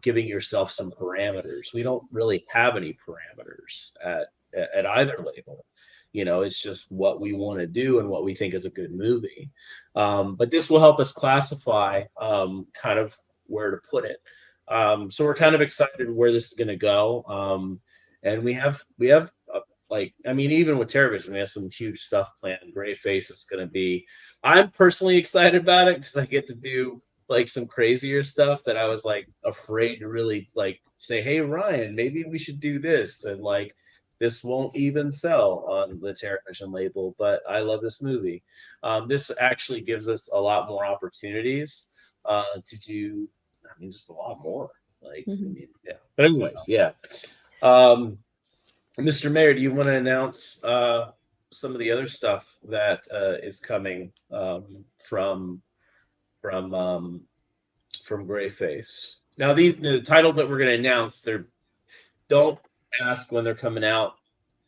giving yourself some parameters. We don't really have any parameters at either label. It's just what we want to do and what we think is a good movie. But this will help us classify kind of where to put it. So we're kind of excited where this is going to go. And we have even with TerraVision, we have some huge stuff planned. Graveface is going to be, I'm personally excited about it because I get to do like some crazier stuff that I was like afraid to really like say, hey, Ryan, maybe we should do this. And like, this won't even sell on the TerraVision label, but I love this movie. This actually gives us a lot more opportunities to do, just a lot more. Like, yeah. But anyways, yeah. Mr. Mayor, do you want to announce some of the other stuff that is coming from Graveface? Now, the title that we're going to announce, don't ask when they're coming out.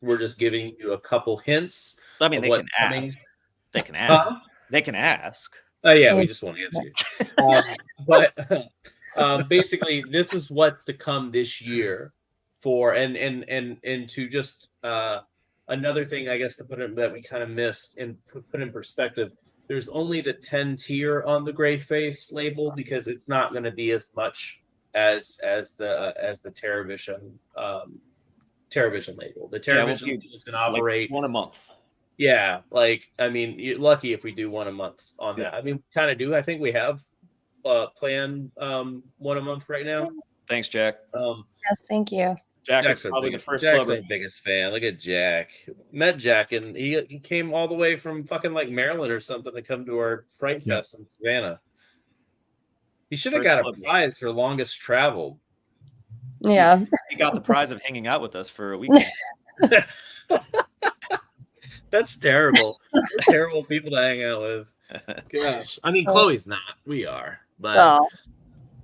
We're just giving you a couple hints. I mean, they can ask. They can ask. They can ask. Oh yeah, we just won't answer you. But basically, this is what's to come this year. And to just another thing, I guess, to put it that we kind of missed and put in perspective. There's only the 10 tier on the Graveface label because it's not going to be as much as the TerraVision label. The TerraVision label is going to operate like one a month. Yeah, like you're lucky if we do one a month on that. I mean, we kind of do. I think we have planned one a month right now. Thanks, Jack. Yes, thank you. Jack Jack's is our probably the biggest, first Jack's clubber. our biggest fan. Look at Jack. Met Jack, and he came all the way from fucking like Maryland or something to come to our Fright Yeah. Fest in Savannah. He should have First got a clubber. prize for longest travel. Yeah. He got the prize of hanging out with us for a weekend. That's terrible. We're terrible people to hang out with. Gosh, I mean, Chloe's not. We are, but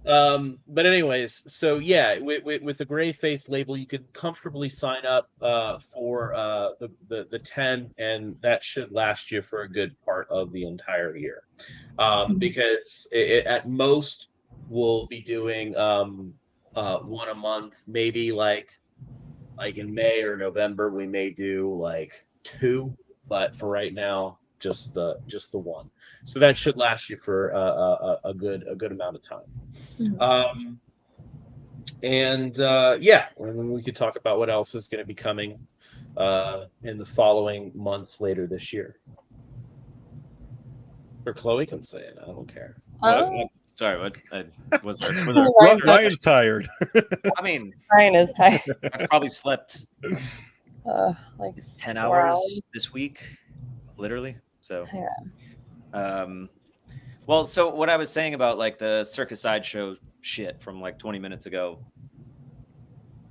but anyways, so yeah, with the Graveface label, you could comfortably sign up for the 10, and that should last you for a good part of the entire year, because at most we'll be doing one a month, maybe like in May or November we may do like 2, but for right now just the one. So that should last you for a good amount of time. And yeah, we could talk about what else is going to be coming in the following months later this year. Or Chloe can say it. I don't care. Sorry, what? Ryan's tired. I mean, Ryan is tired. I've probably slept Like 10 4 hours this week, literally. So, Yeah. Well, so what I was saying about like the Circus Sideshow shit from like 20 minutes ago,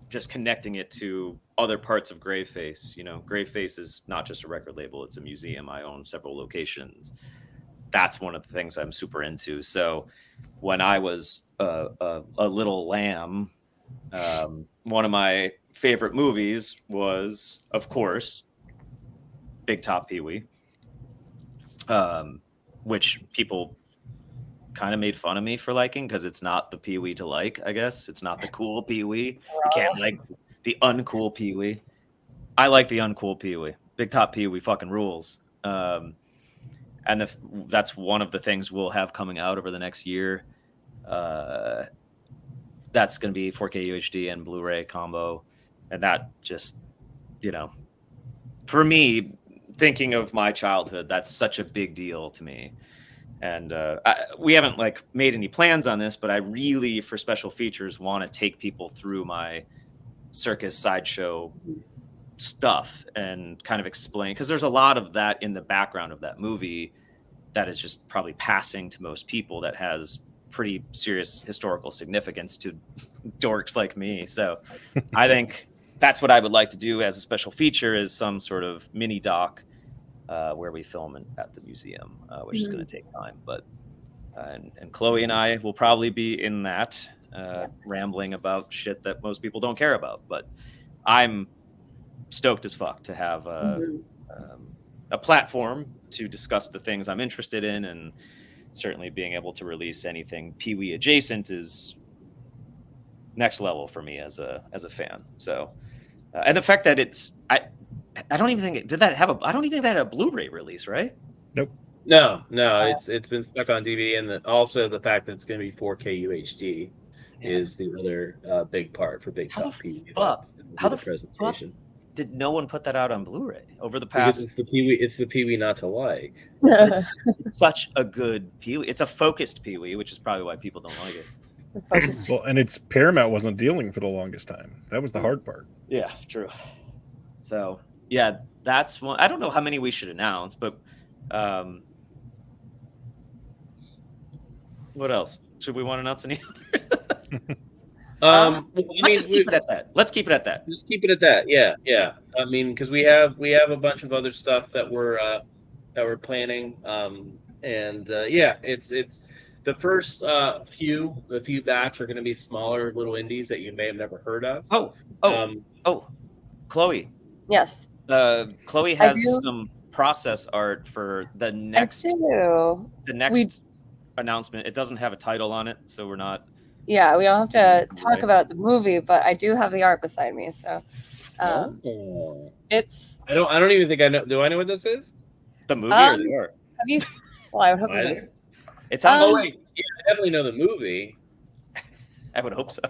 just connecting it to other parts of Graveface. You know, Graveface is not just a record label; it's a museum. I own several locations. That's one of the things I'm super into. So when I was a little lamb, one of my favorite movies was, of course, Big Top Pee-wee, which people kind of made fun of me for liking because it's not the Pee-wee to like, I guess. It's not the cool Pee-wee. You can't like the uncool Pee-wee. I like the uncool Pee-wee. Big Top Pee-wee fucking rules. And that's one of the things we'll have coming out over the next year. That's going to be 4K UHD and Blu-ray combo. And that just, you know, for me, thinking of my childhood, that's such a big deal to me. And we haven't like made any plans on this, but I really, for special features, want to take people through my Circus Sideshow stuff and kind of explain, because there's a lot of that in the background of that movie that is just probably passing to most people, that has pretty serious historical significance to dorks like me. So I think that's what I would like to do as a special feature, is some sort of mini doc where we film at the museum, which is going to take time. But and Chloe and I will probably be in that, rambling about shit that most people don't care about. But I'm stoked as fuck to have a platform to discuss the things I'm interested in, and certainly being able to release anything Pee-wee adjacent is next level for me as a fan. So, and the fact that it's I don't even think I don't even think that had a Blu-ray release, right? Nope. No, it's been stuck on DVD, and also the fact that it's going to be 4K UHD is the other big part for Big Top Pee-wee. How the presentation? Did no one put that out on Blu-ray over the past? Because it's the Pee-wee not to like. It's such a good Pee-wee. It's a focused Pee-wee, which is probably why people don't like it. Well, and it's Paramount wasn't dealing for the longest time. That was the hard part. Yeah, true. So yeah, that's one. I don't know how many we should announce, but what else? Should we want to announce any other? Let's just keep it at that. Let's keep it at that. Just keep it at that. Yeah. I mean, because we have a bunch of other stuff that we're planning. Yeah, it's the first few batch are going to be smaller little indies that you may have never heard of. Chloe. Yes. Chloe has some process art for the next announcement. It doesn't have a title on it, so we're not. Yeah, we don't have to talk about the movie, but I do have the art beside me. So it's. I don't even think I know. Do I know what this is? The movie or the art? Have you? Well, I would hope. It's on. Oh wait, yeah, I definitely know the movie. I would hope so.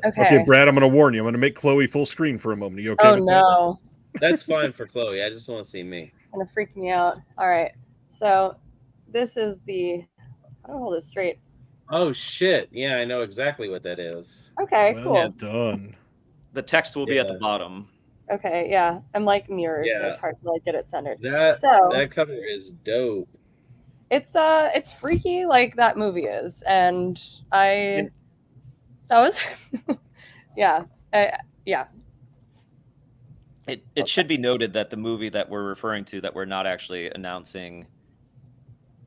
Okay, Brad, I'm going to warn you. I'm going to make Chloe full screen for a moment. Are you okay? Oh no. That's fine for Chloe. I just want to see me. Kind of freak me out. All right. So this is the. How do I hold it straight? Oh shit! Yeah, I know exactly what that is. Okay, well cool. done. The text will be at the bottom. Okay, yeah. I'm like mirrored, so Yeah. it's hard to like get it centered. That cover is dope. It's freaky like that movie is, and that was yeah. Yeah. It should be noted that the movie that we're referring to, that we're not actually announcing,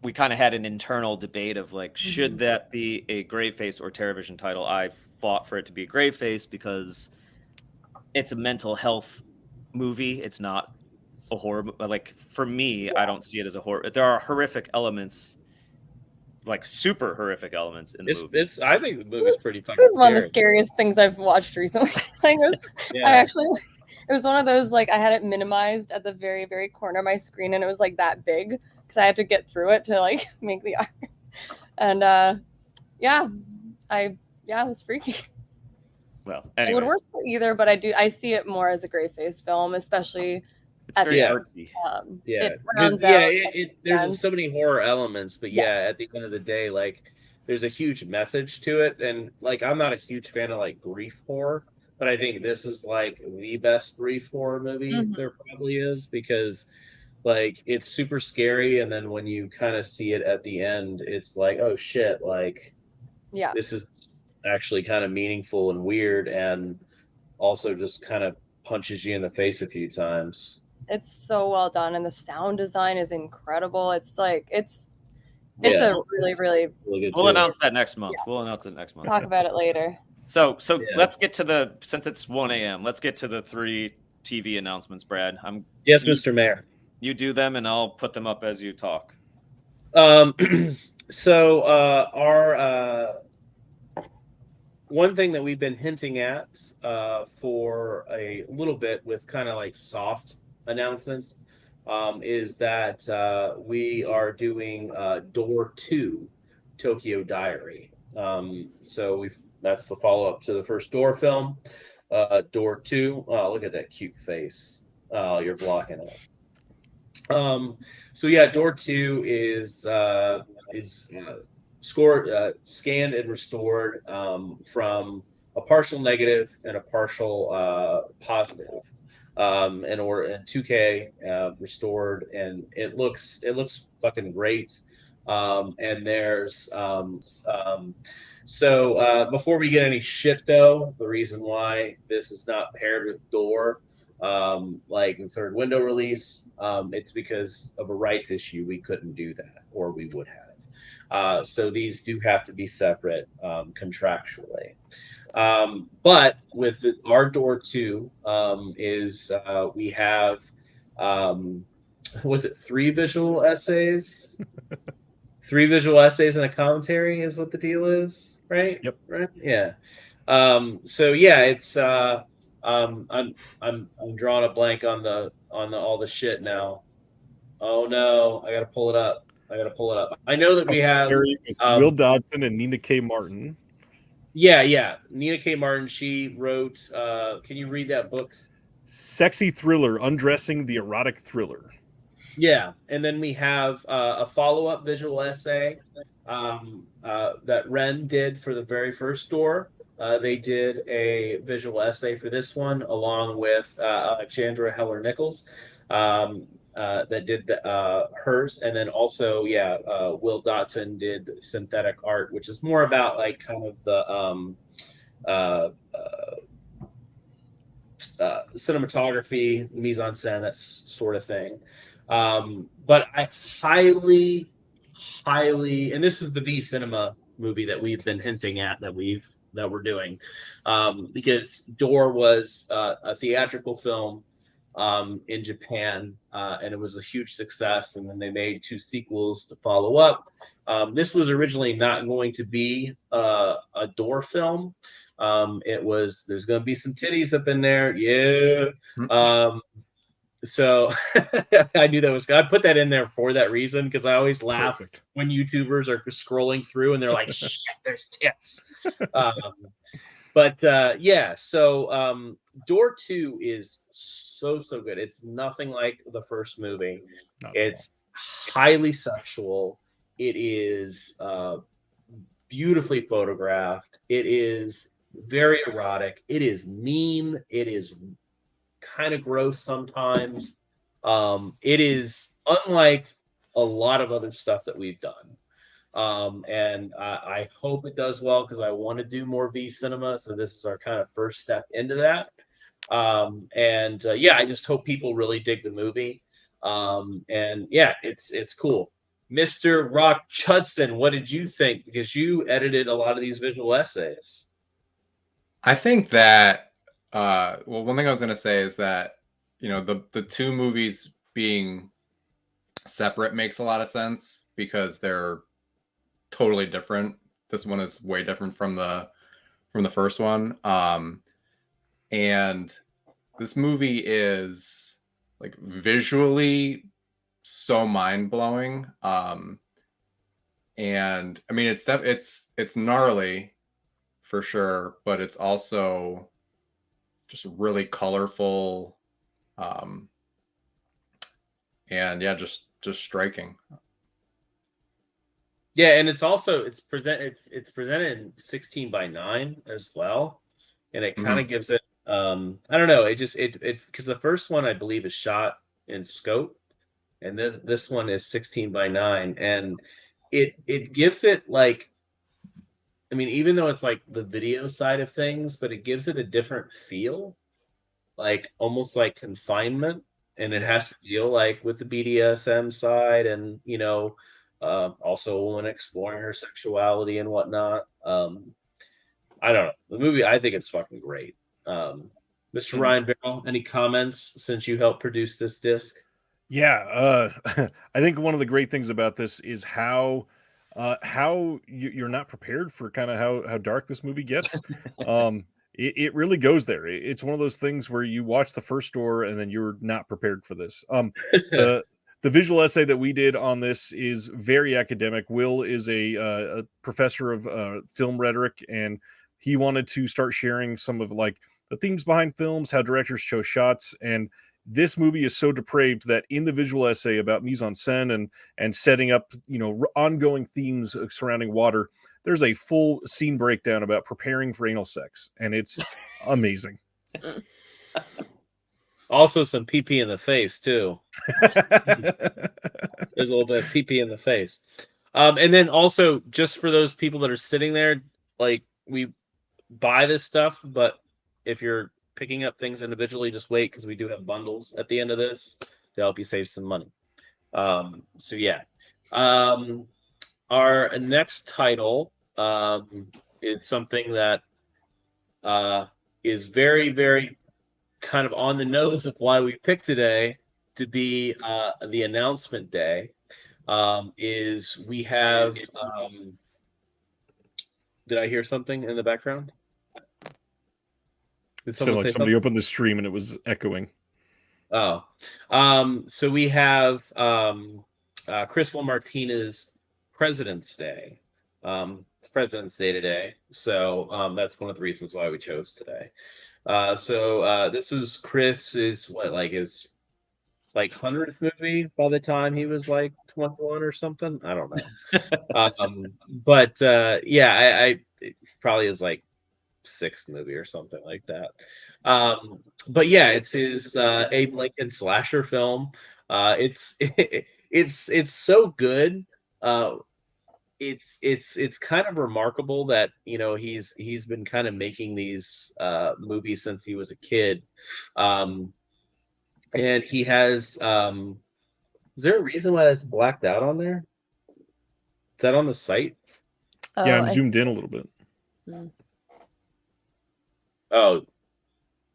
we kind of had an internal debate of like, should that be a Graveface or Terrorvision title? I fought for it to be a Graveface because it's a mental health movie. It's not a horror. Like for me, I don't see it as a horror. There are horrific elements, like super horrific elements in the movie. I think the movie's pretty fucking It was one of scary. the scariest things I've watched recently. Like it was one of those, like, I had it minimized at the very, very corner of my screen, and it was like that big because I had to get through it to like make the art. And it was freaky. Well, anyways. It would work for either, but I see it more as a Graveface film, especially. It's very artsy. There's so many horror elements, but at the end of the day, like, there's a huge message to it, and like, I'm not a huge fan of like grief horror, but I think this is like the best grief horror movie there probably is, because like it's super scary, and then when you kind of see it at the end, it's like, oh shit, like, this is actually kind of meaningful and weird, and also just kind of punches you in the face a few times. It's so well done, and the sound design is incredible. It's like it's a really, really good. We'll announce that next month. We'll announce it next month. Talk about it later. So let's get to since it's 1 a.m. Let's get to the 3 TV announcements, Brad. Yes, Mr. Mayor. You do them, and I'll put them up as you talk. So our one thing that we've been hinting at for a little bit with kind of like soft announcements is that we are doing Door 2 Tokyo Diary. So that's the follow-up to the first Door film. Door 2. Oh, look at that cute face. Oh, you're blocking it. So yeah, Door 2 is scanned and restored from a partial negative and a partial positive, and 2K restored, and it looks fucking great. And there's so before we get any shit though, the reason why this is not paired with Door, like the third window release, it's because of a rights issue. We couldn't do that, or we would have. So these do have to be separate contractually. But with our Door 2 we have was it 3 visual essays? 3 visual essays and a commentary is what the deal is, right? Yep. Right. Yeah. So yeah, it's I'm drawing a blank on all the shit now. Oh no, I gotta pull it up. I know that we have Will Dodson and Nina K. Martin. Yeah. Nina K. Martin. She wrote. Can you read that book? Sexy Thriller: Undressing the Erotic Thriller. Yeah, and then we have a follow-up visual essay that Ren did for the very first Door. They did a visual essay for this one, along with Alexandra Heller-Nichols, that did hers, and then also, Will Dodson did synthetic art, which is more about like kind of the cinematography, mise-en-scène, that sort of thing. But I highly, and this is the V Cinema movie that we've been hinting at that we're doing, because Door was a theatrical film in Japan, and it was a huge success. And then they made 2 sequels to follow up. This was originally not going to be a Door film. There's going to be some titties up in there, yeah. So I knew that was. I put that in there for that reason, because I always laugh when YouTubers are scrolling through and they're like, "Shit, there's tits." So Door 2 is so good. It's nothing like the first movie. It's highly sexual. It is beautifully photographed. It is very erotic. It is mean. It is kind of gross sometimes. It is unlike a lot of other stuff that we've done. And I hope it does well because I want to do more V cinema. So this is our kind of first step into that. I just hope people really dig the movie. It's cool. Mr. CHUDson, what did you think? Because you edited a lot of these visual essays. I think that one thing I was going to say is that the two movies being separate makes a lot of sense because they're totally different. This one is way different from the first one. And this movie is like visually so mind-blowing. And I mean it's gnarly for sure, but it's also just really colorful. Just striking. Yeah, and it's presented in 16:9 as well, and it kind of gives it I don't know, it because the first one I believe is shot in scope, and this one is 16:9, and it gives it like, I mean, even though it's like the video side of things, but it gives it a different feel, like almost like confinement, and it has to deal like with the BDSM side, and also a woman exploring her sexuality and whatnot. I don't know. The movie, I think it's fucking great. Mr. Ryan Verrill, any comments since you helped produce this disc? Yeah, I think one of the great things about this is how you're not prepared for kind of how dark this movie gets. It really goes there. It's one of those things where you watch the first door and then you're not prepared for this. The visual essay that we did on this is very academic. Will is a professor of film rhetoric, and he wanted to start sharing some of like the themes behind films, how directors show shots, and this movie is so depraved that in the visual essay about mise-en-scène and setting up, ongoing themes surrounding water, there's a full scene breakdown about preparing for anal sex, and it's amazing. Also, some pee in the face too. There's a little bit of pee in the face. And then also, just for those people that are sitting there, like, we buy this stuff, but if you're picking up things individually, just wait, because we do have bundles at the end of this to help you save some money. Our next title is something that is very, very kind of on the nose of why we picked today to be the announcement day. Is we have did I hear something in the background? Did someone say somebody something? opened the stream and it was echoing. Oh, so we have Chris LaMartina's President's Day. It's President's Day today, so that's one of the reasons why we chose today. This is Chris's his 100th movie by the time he was like 21 or something. I don't know. It probably is like 6th movie or something like that. It's his Abe Lincoln slasher film. It's so good. It's kind of remarkable that he's been kind of making these movies since he was a kid. And he has is there a reason why that's blacked out on there? Is that on the site? Yeah, I'm zoomed in a little bit. Oh,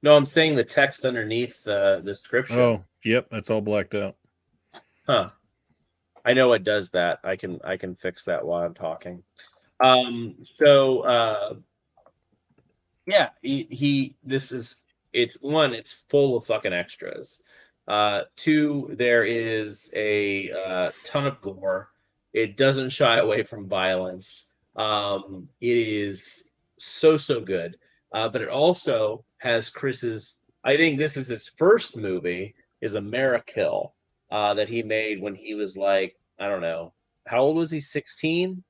no, I'm saying the text underneath the description. Oh, yep, that's all blacked out. Huh. I know it does that. I can fix that while I'm talking. It's full of fucking extras. 2, there is a ton of gore. It doesn't shy away from violence. It is so good. But it also has Chris's, I think this is his first movie, is Amerikill, that he made when he was like, I don't know, how old was he? 16,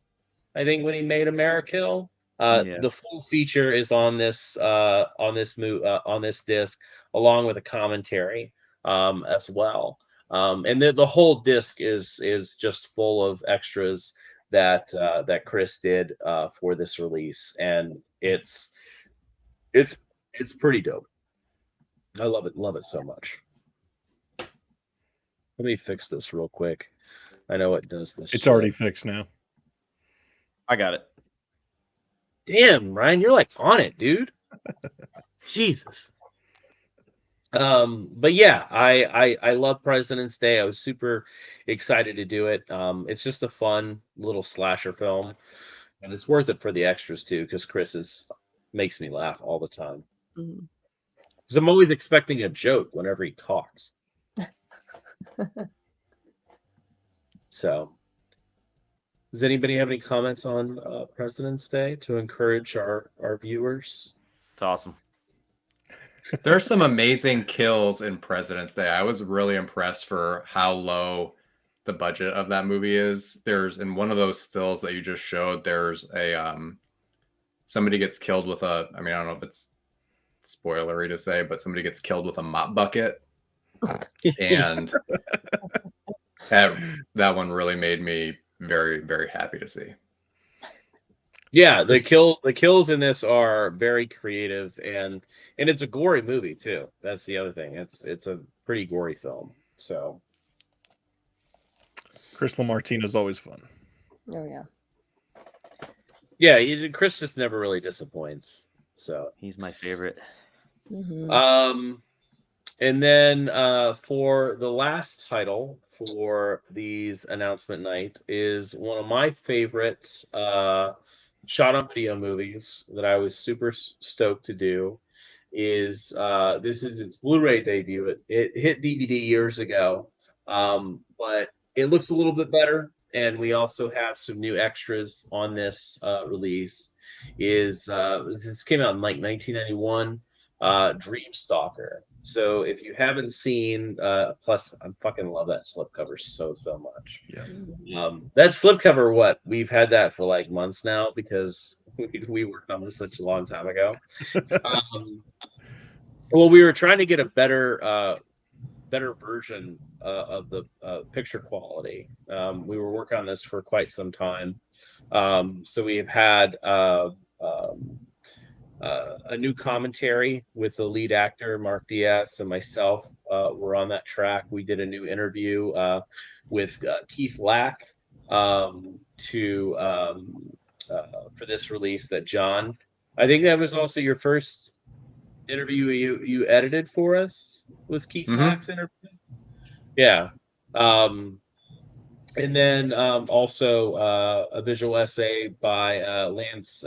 I think, when he made Amerikill. Yeah. The full feature is on this on this disc, along with a commentary as well. And the whole disc is just full of extras that Chris did for this release, and it's pretty dope. I love it so much. Let me fix this real quick. I know it does this. It's shit. already fixed now. I got it. Damn, Ryan, you're like on it, dude. Jesus. But yeah, I love President's Day. I was super excited to do it. It's just a fun little slasher film, and it's worth it for the extras too, because makes me laugh all the time. Mhm. Because I'm always expecting a joke whenever he talks. So, does anybody have any comments on President's Day to encourage our viewers? It's awesome. There's some amazing kills in President's Day. I was really impressed for how low the budget of that movie is. There's in one of those stills that you just showed, there's a somebody gets killed with I don't know if it's spoilery to say, but somebody gets killed with a mop bucket. And that one really made me very, very happy to see. Yeah, the kills in this are very creative, and it's a gory movie too. That's the other thing. It's a pretty gory film. So Chris LaMartine is always fun. Oh yeah. yeah, Chris just never really disappoints. So He's my favorite. Mhm. and then for the last title for these announcement night is one of my favorites shot on video movies that I was super stoked to do. Is this is its Blu-ray debut. It hit DVD years ago, but it looks a little bit better, and we also have some new extras on this release. This came out in like 1991? Dreamstalker. So if you haven't seen, plus I fucking love that slipcover so much. Yeah. That slipcover, we've had that for like months now because we worked on this such a long time ago. Well, we were trying to get a better version of the picture quality. We were working on this for quite some time. So we have had a new commentary with the lead actor, Mark Diaz, and myself. Were on that track. We did a new interview with Keith Lack for this release that John, I think that was also your first interview you edited for us with Keith Lack's interview. Yeah. And then also a visual essay by Lance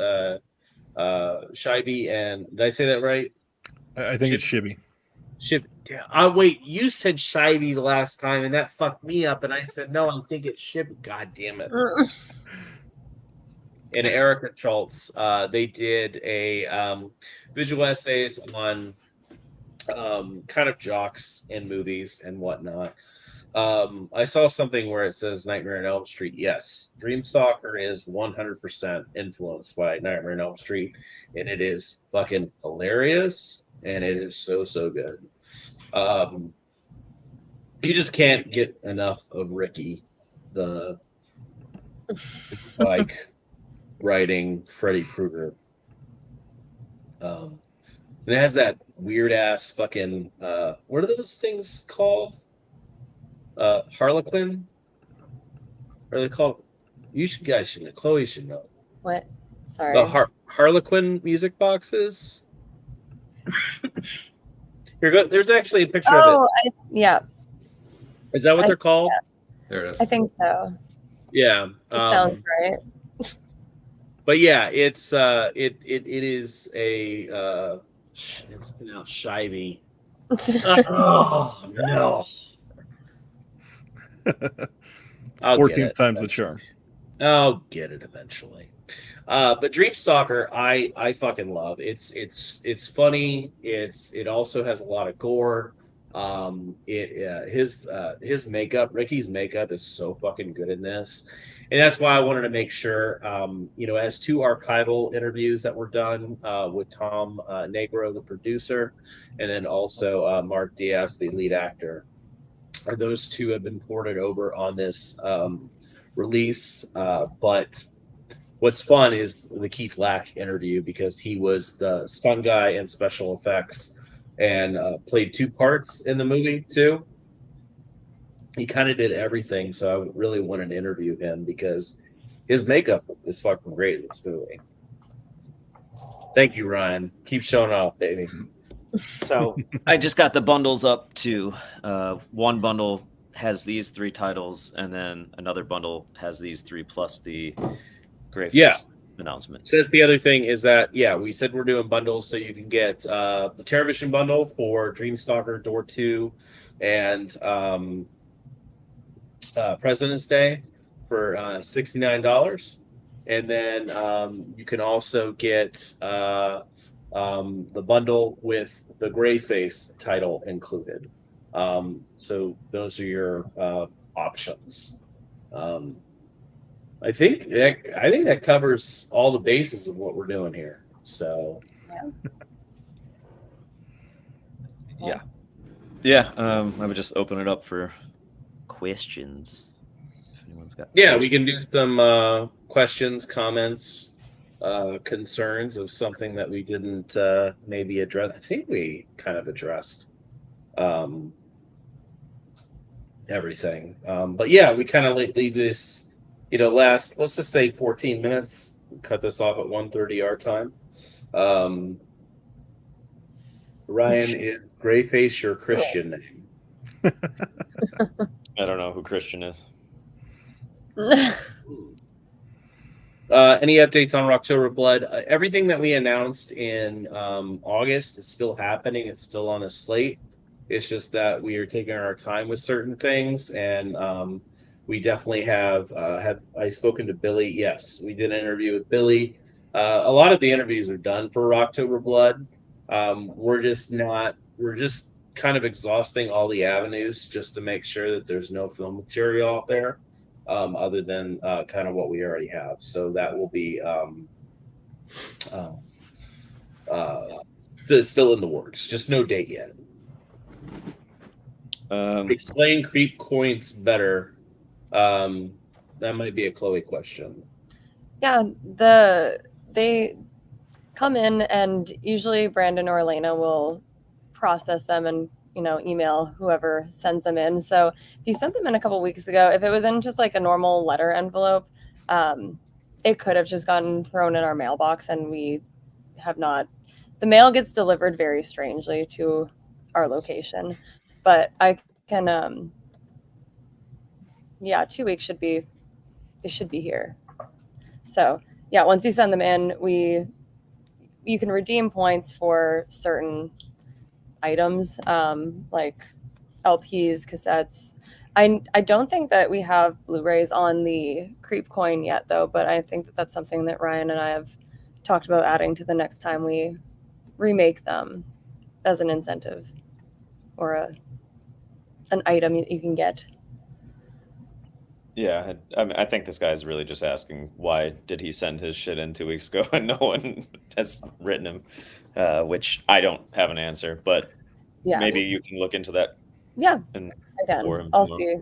Scheibe, and did I say that right? I think it's Shibby. Wait, you said Scheibe the last time, and that fucked me up, and I said, no, I think it's Shibby. God damn it. And Erica Schultz, they did a visual essays on kind of jocks in movies and whatnot. I saw something where it says Nightmare on Elm Street. Yes, Dreamstalker is 100% influenced by Nightmare on Elm Street, and it is fucking hilarious, and it is so good. You just can't get enough of Ricky, the like writing Freddy Krueger. And it has that weird ass fucking what are those things called? Harlequin? What are they called? Guys should know. Chloe should know. What? Sorry. The Harlequin music boxes. There's actually a picture of it. Yeah. Is that what they're called? Yeah. There it is. I think so. Yeah. It sounds right. But yeah, it is a it's pronounced Shivey. Oh no. 14th time's the charm. I'll get it eventually. But Dreamstalker, I fucking love. It's funny. It also has a lot of gore. His makeup, Ricky's makeup, is so fucking good in this, and that's why I wanted to make sure. As 2 archival interviews that were done with Tom Negro, the producer, and then also Mark Diaz, the lead actor. Those 2 have been ported over on this release, but what's fun is the Keith Lack interview, because he was the stunt guy and special effects, and played 2 parts in the movie too. He kind of did everything, so I really wanted to interview him because his makeup is fucking great in this movie. Thank you, Ryan. Keep showing off, baby. So I just got the bundles up to one bundle has these 3 titles, and then another bundle has these 3 plus the Graveface announcement. So that's the other thing is that, we said we're doing bundles, so you can get the TerraVision bundle for Dreamstalker Door 2 and President's Day for $69. And then you can also get the bundle with the Graveface title included. So those are your options. I think that covers all the bases of what we're doing here. So yeah. I would just open it up for questions. If anyone's got we can do some questions, comments, concerns of something that we didn't maybe address. I think we kind of addressed everything, but we kind of leave this. Let's just say 14 minutes. Cut this off at 1:30 our time. Ryan, is Graveface your Christian name? I don't know who Christian is. Any updates on Rocktober Blood? Everything that we announced in August is still happening. It's still on the slate. It's just that we are taking our time with certain things, and we definitely have I spoken to Billy? Yes, we did an interview with Billy. A lot of the interviews are done for Rocktober Blood. We're just kind of exhausting all the avenues just to make sure that there's no film material out there other than kind of what we already have. So that will be still in the works. Just no date yet. Explain creep coins better. That might be a Chloe question. Yeah, they come in, and usually Brandon or Elena will process them and email whoever sends them in. So if you sent them in a couple weeks ago, if it was in just like a normal letter envelope, it could have just gotten thrown in our mailbox, and we have not. The mail gets delivered very strangely to our location, but I can 2 weeks should be here. So once you send them in, you can redeem points for certain items, like LPs, cassettes. I don't think that we have Blu-rays on the Creep Coin yet, though, but I think that that's something that Ryan and I have talked about adding to the next time we remake them as an incentive or an item you can get. Yeah, I think this guy's really just asking why did he send his shit in 2 weeks ago and no one has written him, which I don't have an answer, but maybe you can look into that. Yeah, and again, I'll see.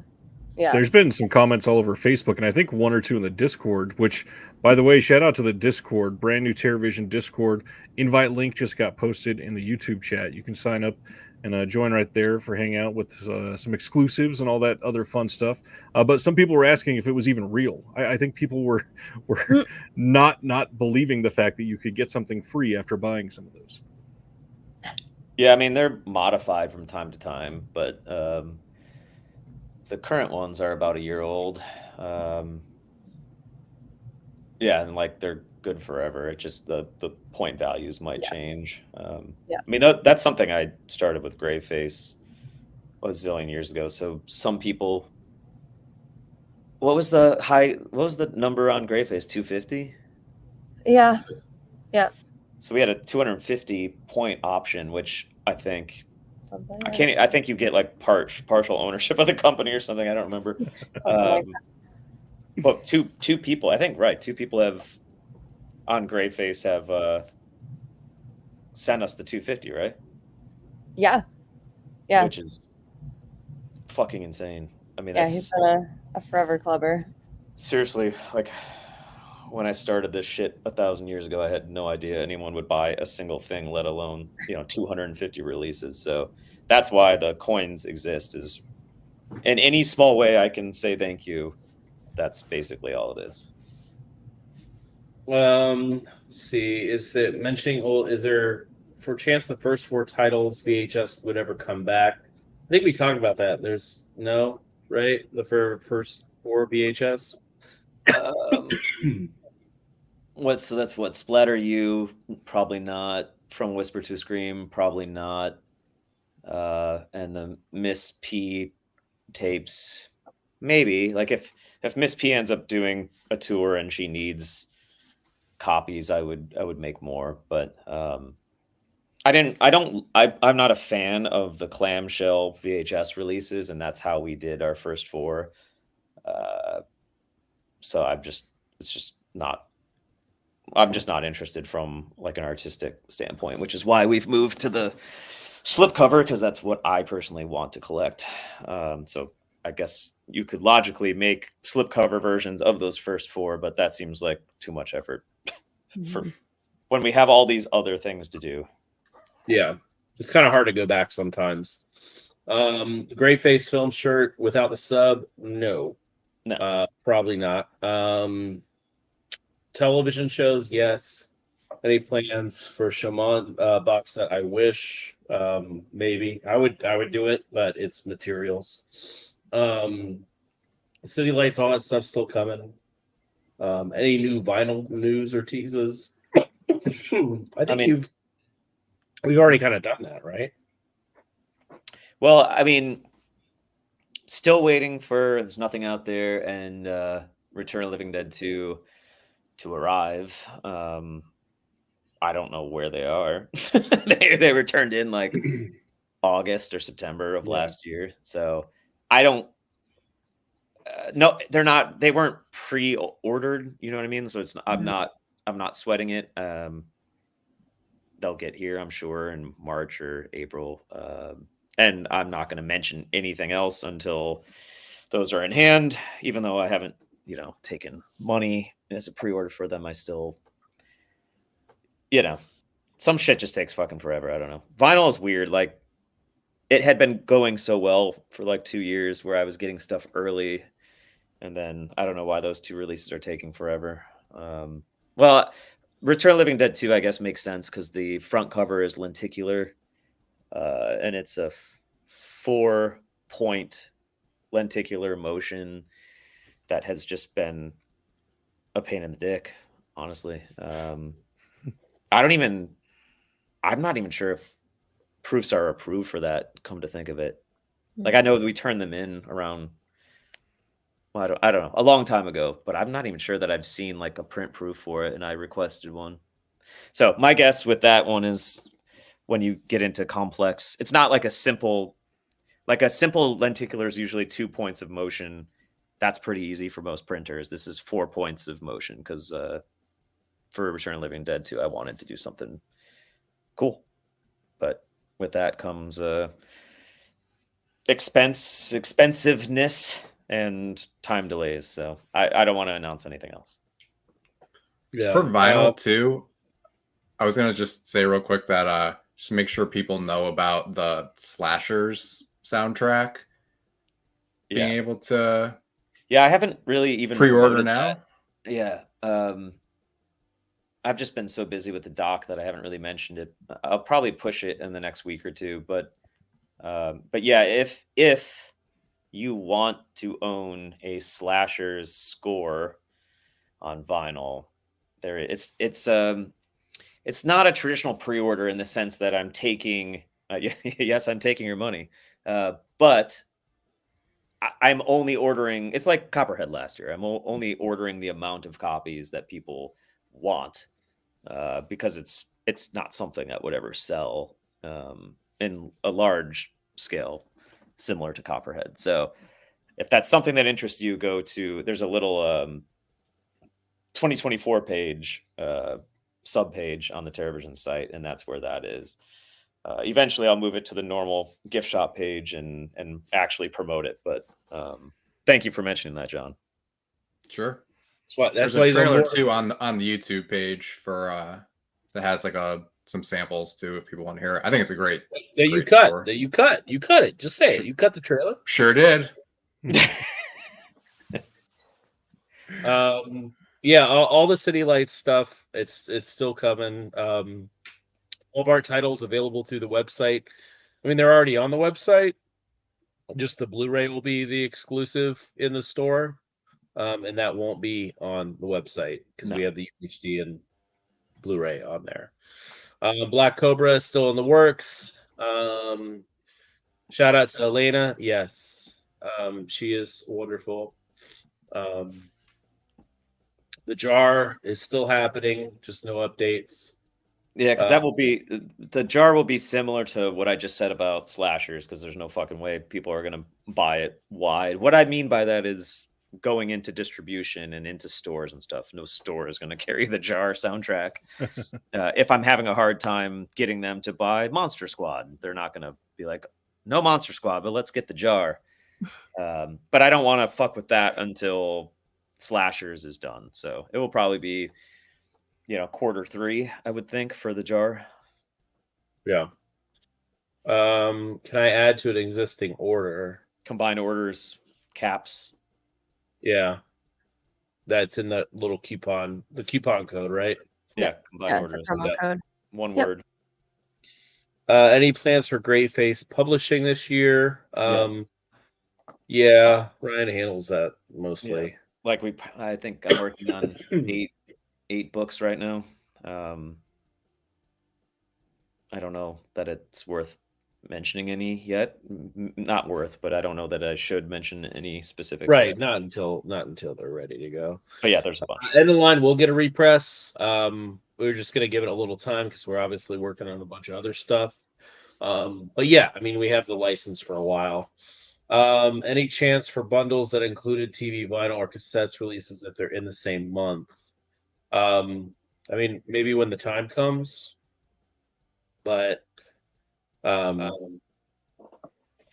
Yeah, there's been some comments all over Facebook, and I think 1 or 2 in the Discord, which, by the way, shout out to the Discord, brand new TerraVision Discord. Invite link just got posted in the YouTube chat. You can sign up and join right there for hanging out with some exclusives and all that other fun stuff. But some people were asking if it was even real. I think people were not believing the fact that you could get something free after buying some of those. Yeah, I mean, they're modified from time to time, but the current ones are about a year old. And like they're good forever. It just the point values might change. I mean, that's something I started with Graveface a zillion years ago. So some people, what was the number on Graveface? 250? Yeah. So we had a 250 point option, which I think something. I can't. I think you get like partial ownership of the company or something. I don't remember. Like But two people, I think, right? Two people have on Graveface have sent us the 250, right? yeah, yeah, Which is fucking insane. I mean, yeah. He's that's been a forever clubber. seriously like when I started this shit 1,000 years ago, I had no idea anyone would buy a single thing, let alone 250 releases. So that's why the coins exist. Is in any small way I can say thank you. That's basically all it is. Let's see, is it mentioning old? Is there for chance the first 4 titles VHS would ever come back? I think we talked about that. There's no right the first 4 VHS. That's what Splatter You, probably not. From Whisper to Scream, probably not. And the Miss P tapes, maybe. Like if Miss P ends up doing a tour and she needs copies, I would make more. But I'm not a fan of the clamshell VHS releases, and that's how we did our first 4. So I'm just not interested from like an artistic standpoint, which is why we've moved to the slipcover, because that's what I personally want to collect. So I guess you could logically make slipcover versions of those first 4, but that seems like too much effort for when we have all these other things to do. Yeah, it's kind of hard to go back sometimes. Graveface film shirt without the sub, no. Probably not. Television shows, yes. Any plans for Shaman box set? I wish. Maybe I would do it, but it's materials. City Lights, all that stuff's still coming. Any new vinyl news or teases? I think we've already kind of done that, right? Well, I mean, still waiting for There's Nothing Out There and Return of the Living Dead 2 to arrive. I don't know where they are. they were turned in like August or September of last year. So I don't no, they're not. They weren't pre-ordered. You know what I mean? So it's I'm not sweating it. They'll get here, I'm sure, in March or April. And I'm not going to mention anything else until those are in hand. Even though I haven't, taken money as a pre-order for them, I still, some shit just takes fucking forever. I don't know. Vinyl is weird. Like, it had been going so well for like 2 years where I was getting stuff early. And then I don't know why those 2 releases are taking forever. Well, Return of the Living Dead 2, I guess, makes sense because the front cover is lenticular. And it's a 4-point lenticular motion that has just been a pain in the dick, honestly. I'm not even sure if proofs are approved for that, come to think of it. Like, I know that we turned them in around, well, I don't know, a long time ago, but I'm not even sure that I've seen like a print proof for it, and I requested one. So my guess with that one is when you get into complex, it's not like a simple lenticular is usually 2 points of motion. That's pretty easy for most printers. This is 4 points of motion because for Return of the Living Dead 2, I wanted to do something cool. But with that comes expensiveness and time delays. So I don't want to announce anything else. Yeah. For vinyl too, I was gonna just say real quick that just make sure people know about the Slashers soundtrack. Being able to I haven't really even pre-order now. That. Yeah. I've just been so busy with the doc that I haven't really mentioned it. I'll probably push it in the next week or two, but yeah, if you want to own a Slashers score on vinyl, it's not a traditional pre-order in the sense that I'm taking yes, I'm taking your money, but I'm only ordering. It's like Copperhead last year. I'm only ordering the amount of copies that people want, because it's not something that would ever sell. in a large scale, similar to Copperhead. So if that's something that interests you, there's a little 2024 page, sub page on the TerraVision site, and that's where that is. Eventually I'll move it to the normal gift shop page and actually promote it. But thank you for mentioning that, John. Sure. That's There's why a he's on trailer board. too on the YouTube page for that has like some samples too if people want to hear it. I think it's a great You score. cut it. Just say it. You cut the trailer. Sure did. Yeah, all the City Lights stuff. It's still coming. All of our titles available through the website. I mean, they're already on the website. Just the Blu-ray will be the exclusive in the store, and that won't be on the website because we have the UHD and Blu-ray on there. Black Cobra is still in the works. Shout out to Elena. Yes, she is wonderful. The Jar is still happening, just no updates. Yeah, because the Jar will be similar to what I just said about slashers, because there's no fucking way people are going to buy it wide. What I mean by that is going into distribution and into stores and stuff. No store is going to carry the Jar soundtrack. If I'm having a hard time getting them to buy Monster Squad, they're not going to be like, no Monster Squad, but let's get the Jar. But I don't want to fuck with that until slashers is done. So it will probably be, Q3, I would think, for the Jar. Yeah. Can I add to an existing order? Combine orders, caps. Yeah. That's in the little coupon code, right? Yeah, combine It's a orders. promo code. One Yep. word. Any plans for Graveface publishing this year? Yes. Yeah, Ryan handles that mostly. Like I think I'm working on eight books right now. I don't know that it's worth mentioning any yet. Not worth, but I don't know that I should mention any specifics. Right, yet. not until they're ready to go. But yeah, there's a bunch. End of the line, we'll get a repress. We were just gonna give it a little time because we're obviously working on a bunch of other stuff. But yeah, I mean, we have the license for a while. Any chance for bundles that included TV, vinyl, or cassettes releases if they're in the same month? I mean, maybe when the time comes, but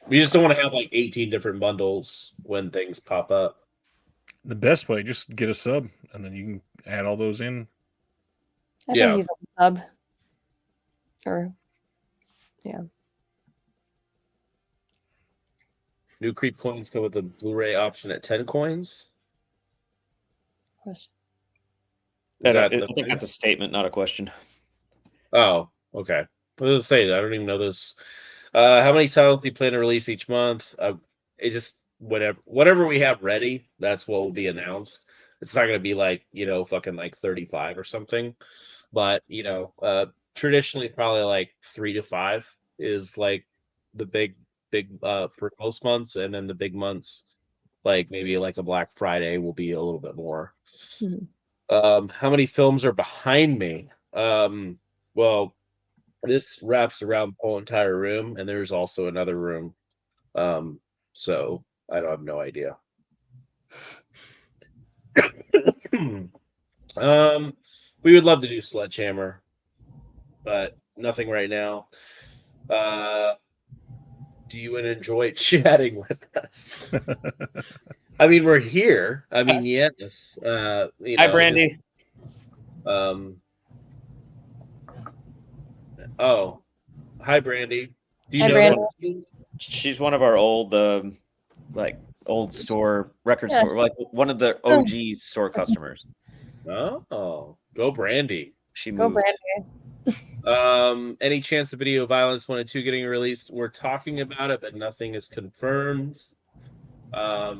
we just don't want to have like 18 different bundles when things pop up. The best way, just get a sub, and then you can add all those in. I think he's a sub. Or, yeah. New Creep coins go with the Blu-ray option at 10 coins. Question. I think that's a statement, not a question. Oh, okay. What does it say? I don't even know this. How many titles do you plan to release each month? It just whatever we have ready, that's what will be announced. It's not going to be like, fucking like 35 or something. But, traditionally probably like 3 to 5 is like the big for most months, and then the big months, like maybe like a Black Friday, will be a little bit more. Mm-hmm. How many films are behind me? Well, this wraps around the whole entire room, and there's also another room. So I don't have no idea. We would love to do Sledgehammer, but nothing right now. Do you enjoy chatting with us? I mean, we're here. I mean, yes. Hi, Brandy. Hi, Brandy. Hi, Brandy. She's one of our old, old store record store, like one of the OG store customers. Oh, go Brandy. She moved. Go Brandy. Any chance of Video Violence 1 and 2 getting released? We're talking about it, but nothing is confirmed. I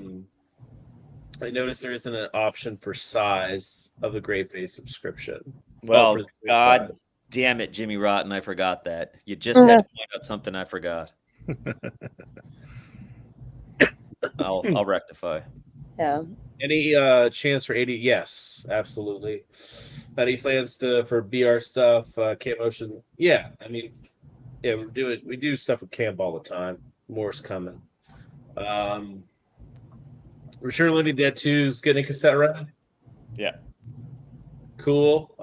noticed there isn't an option for size of the Graveface subscription. Well, God size. Damn it, Jimmy Rotten, I forgot that. You just had to point out something I forgot. I'll rectify. Yeah. Any chance for 80? Yes, absolutely. Any plans for BR stuff? Camp Motion? Yeah, I mean, Yeah, we do stuff with camp all the time. More's coming. Return of the Living Dead 2 is getting a cassette run. Yeah. Cool.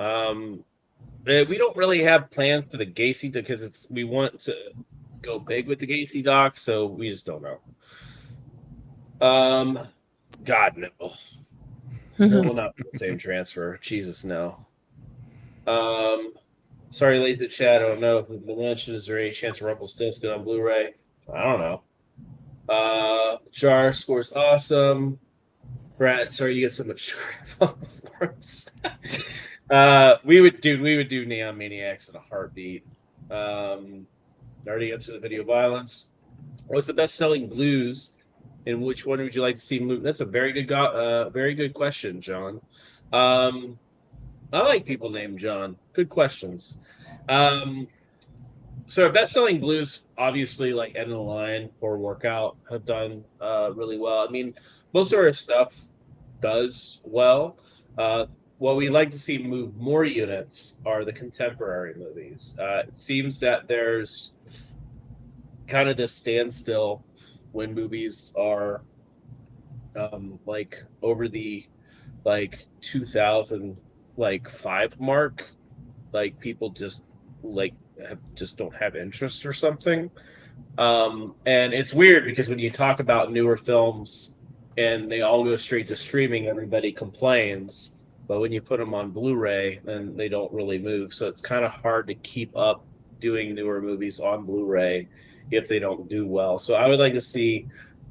We don't really have plans for the Gacy because we want to go big with the Gacy doc, so we just don't know. God no. That will not be the same transfer. Jesus no. Sorry, late to the chat. I don't know if the mention is there any chance of Rumpelstiltskin on Blu-ray? I don't know. Jar scores awesome. Brad, sorry you get so much crap on the forums. We would do Neon Maniacs in a heartbeat. Already answered the video violence. What's the best-selling blues, and which one would you like to see move? That's a very good question, John. I like people named John. Good questions. So best-selling blues, obviously, like End of the Line or Workout have done really well. I mean, most of our stuff does well. What we like to see move more units are the contemporary movies. It seems that there's kind of this standstill when movies are like over the 2005 mark. Like people just just don't have interest or something. And it's weird because when you talk about newer films and they all go straight to streaming, everybody complains. But when you put them on Blu-ray, then they don't really move. So it's kind of hard to keep up doing newer movies on Blu-ray if they don't do well. So I would like to see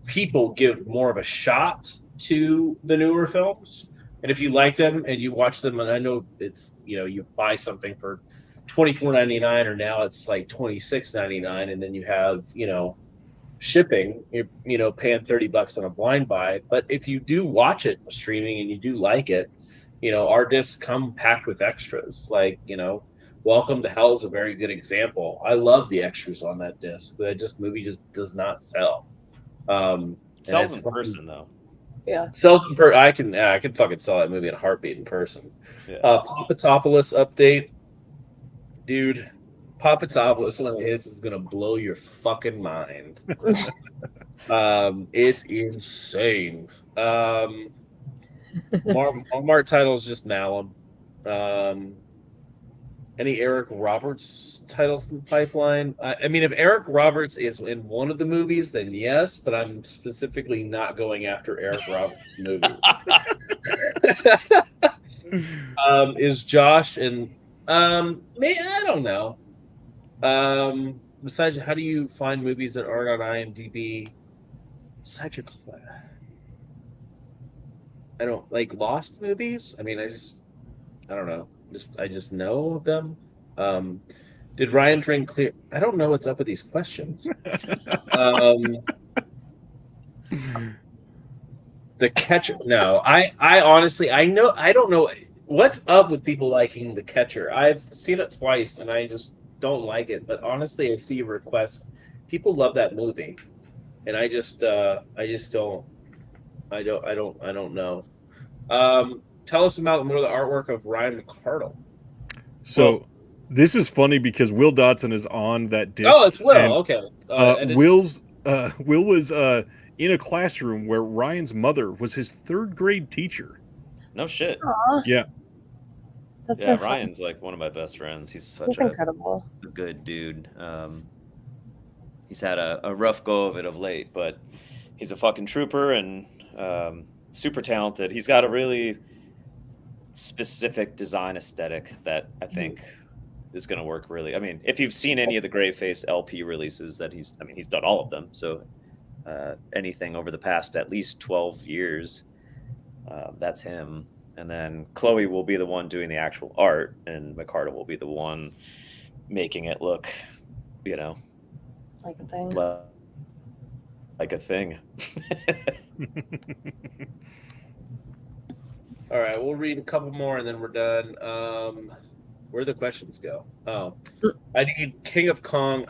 people give more of a shot to the newer films. And if you like them and you watch them, and I know it's, you buy something for $24.99, or now it's like $26.99, and then you have, shipping, you're paying $30 on a blind buy. But if you do watch it streaming and you do like it, our discs come packed with extras. Like, Welcome to Hell is a very good example. I love the extras on that disc. That movie just does not sell. It sells in person though. Yeah. Sells in I can fucking sell that movie in a heartbeat in person. Yeah. Papatopoulos update. Dude, Papatopoulos when it hits is gonna blow your fucking mind. It's insane. Mark title is just Malum. Any Eric Roberts titles in the pipeline? I mean, if Eric Roberts is in one of the movies, then yes, but I'm specifically not going after Eric Roberts movies. Is Josh and I don't know. Besides, how do you find movies that aren't on IMDb? Besides your class, I don't like Lost movies. I mean, I don't know. I just know of them. Did Ryan drink clear? I don't know what's up with these questions. The Catcher. No, I honestly, I don't know what's up with people liking The Catcher. I've seen it twice and I just don't like it. But honestly, I see a request. People love that movie, and I just don't. I don't know. Tell us about more of the artwork of Ryan McCardle. So this is funny because Will Dotson is on that disc. Oh, it's Will. And, Okay. Will was in a classroom where Ryan's mother was his third grade teacher. No shit. Aww. Yeah. That's so fun. Ryan's like one of my best friends. He's such incredible. a good dude. He's had a rough go of it of late, but he's a fucking trooper and super talented. He's got a really specific design aesthetic that I think is going to work really. I mean, if you've seen any of the Graveface LP releases that he's done all of them. So anything over the past at least 12 years, that's him. And then Chloe will be the one doing the actual art, and McCardle will be the one making it look, like a thing. Like a thing. All right, we'll read a couple more and then we're done. Where'd the questions go? Oh, I need King of Kong.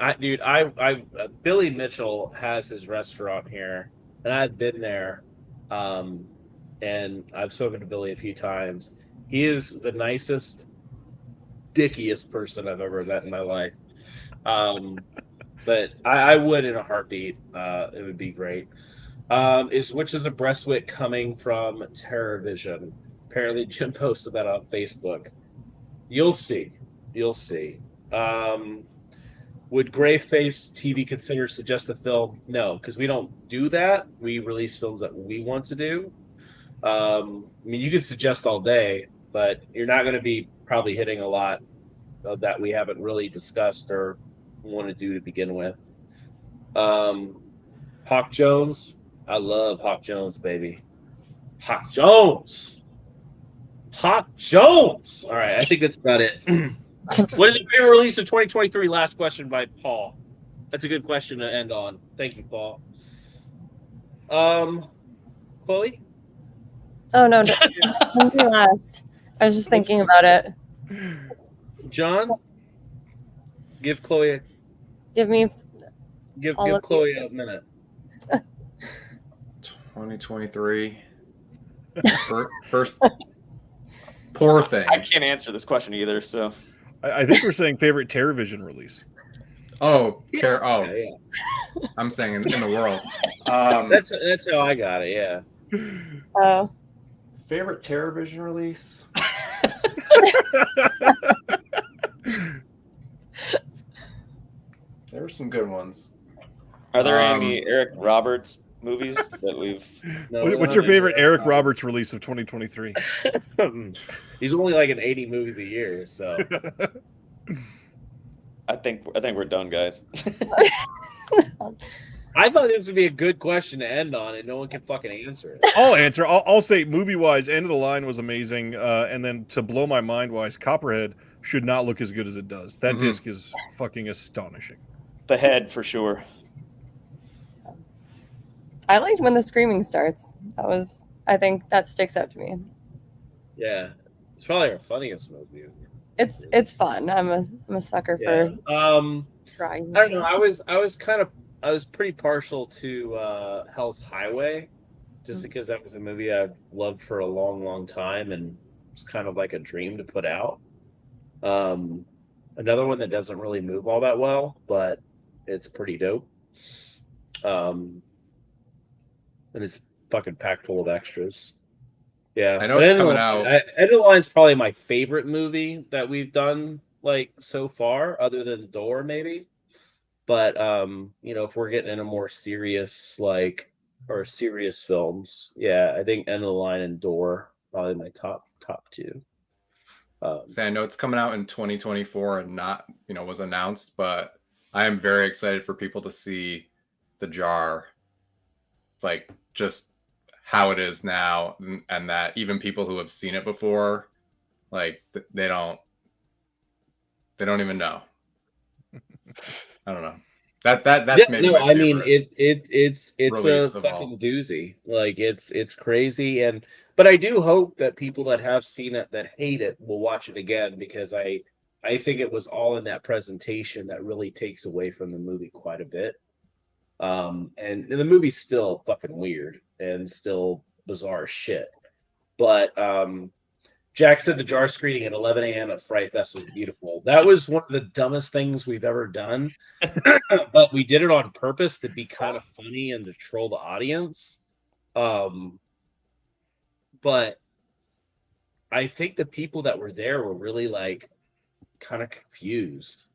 Billy Mitchell has his restaurant here, and I've been there, and I've spoken to Billy a few times. He is the nicest, dickiest person I've ever met in my life. But I would in a heartbeat. It would be great. Which is a Breastwick coming from TerrorVision. Apparently, Jim posted that on Facebook. You'll see. You'll see. Would Graveface TV consider suggest a film? No, because we don't do that. We release films that we want to do. I mean, you can suggest all day, but you're not going to be probably hitting a lot that we haven't really discussed or want to do to begin with. Hawk Jones. I love Hawk Jones, baby. Hawk Jones. Hawk Jones. All right, I think that's about it. What is your favorite release of 2023? Last question by Paul. That's a good question to end on. Thank you, Paul. Chloe? Oh no, don't be last. I was just thinking about it. John? Give Chloe Give me give all of Chloe a minute. 2023. First Poor Things. I can't answer this question either. So I think we're saying favorite TerrorVision release. Yeah. I'm saying in the world. That's how I got it. Yeah. oh. Favorite TerrorVision release? There were some good ones. are there any Eric Roberts movies that we've? No, What's your favorite Eric Roberts release of 2023? He's only like in 80 movies a year, so I think we're done, guys. I thought this would be a good question to end on, and no one can fucking answer it. I'll answer. I'll say movie-wise, End of the Line was amazing, and then to blow my mind-wise, Copperhead should not look as good as it does. That disc is fucking astonishing. The Head for sure. I liked When the Screaming Starts. I think that sticks out to me. Yeah, it's probably our funniest movie. It's fun. I'm a sucker for trying. I don't know. I was pretty partial to Hell's Highway, just because that was a movie I've loved for a long, long time, and it's kind of like a dream to put out. Another one that doesn't really move all that well, but it's pretty dope. And it's fucking packed full of extras. Yeah, I know it's coming out. End of the Line's probably my favorite movie that we've done like so far, other than Door, maybe. But if we're getting into more serious serious films, yeah, I think End of the Line and Door probably my top two. I know it's coming out in 2024 and not, was announced, but I am very excited for people to see The Jar, like just how it is now, and that even people who have seen it before, like they don't even know. I don't know. That's maybe my favorite. It's a fucking doozy. Like it's crazy, but I do hope that people that have seen it that hate it will watch it again, because I think it was all in that presentation that really takes away from the movie quite a bit. And the movie's still fucking weird and still bizarre shit. But Jack said the Jar screening at 11 a.m. at Fright Fest was beautiful. That was one of the dumbest things we've ever done, but we did it on purpose to be kind of funny and to troll the audience. But I think the people that were there were really like kind of confused.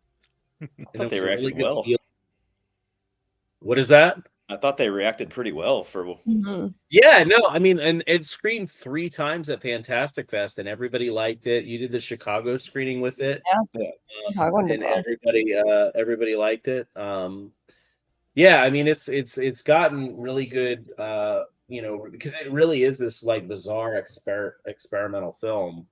I thought they reacted well. What is that? I thought they reacted pretty well for. Mm-hmm. Yeah, no, I mean, and it screened 3 times at Fantastic Fest, and everybody liked it. You did the Chicago screening with it, and everybody liked it. Yeah, I mean, it's gotten really good, because it really is this like bizarre experimental film.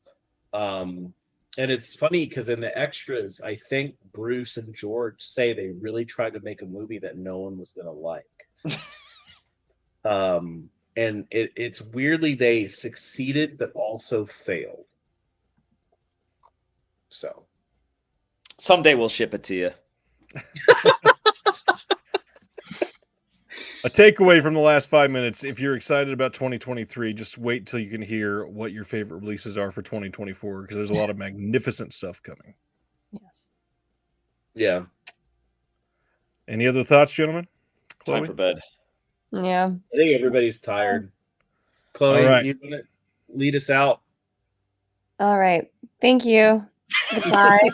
And it's funny because in the extras, I think Bruce and George say they really tried to make a movie that no one was going to like. And it's weirdly they succeeded but also failed. So someday we'll ship it to you. A takeaway from the last 5 minutes: if you're excited about 2023, just wait till you can hear what your favorite releases are for 2024, because there's a lot of magnificent stuff coming. Yes. Yeah. Any other thoughts, gentlemen? Time for bed. Yeah. I think everybody's tired. Chloe, All right. you want to lead us out? All right. Thank you. Goodbye.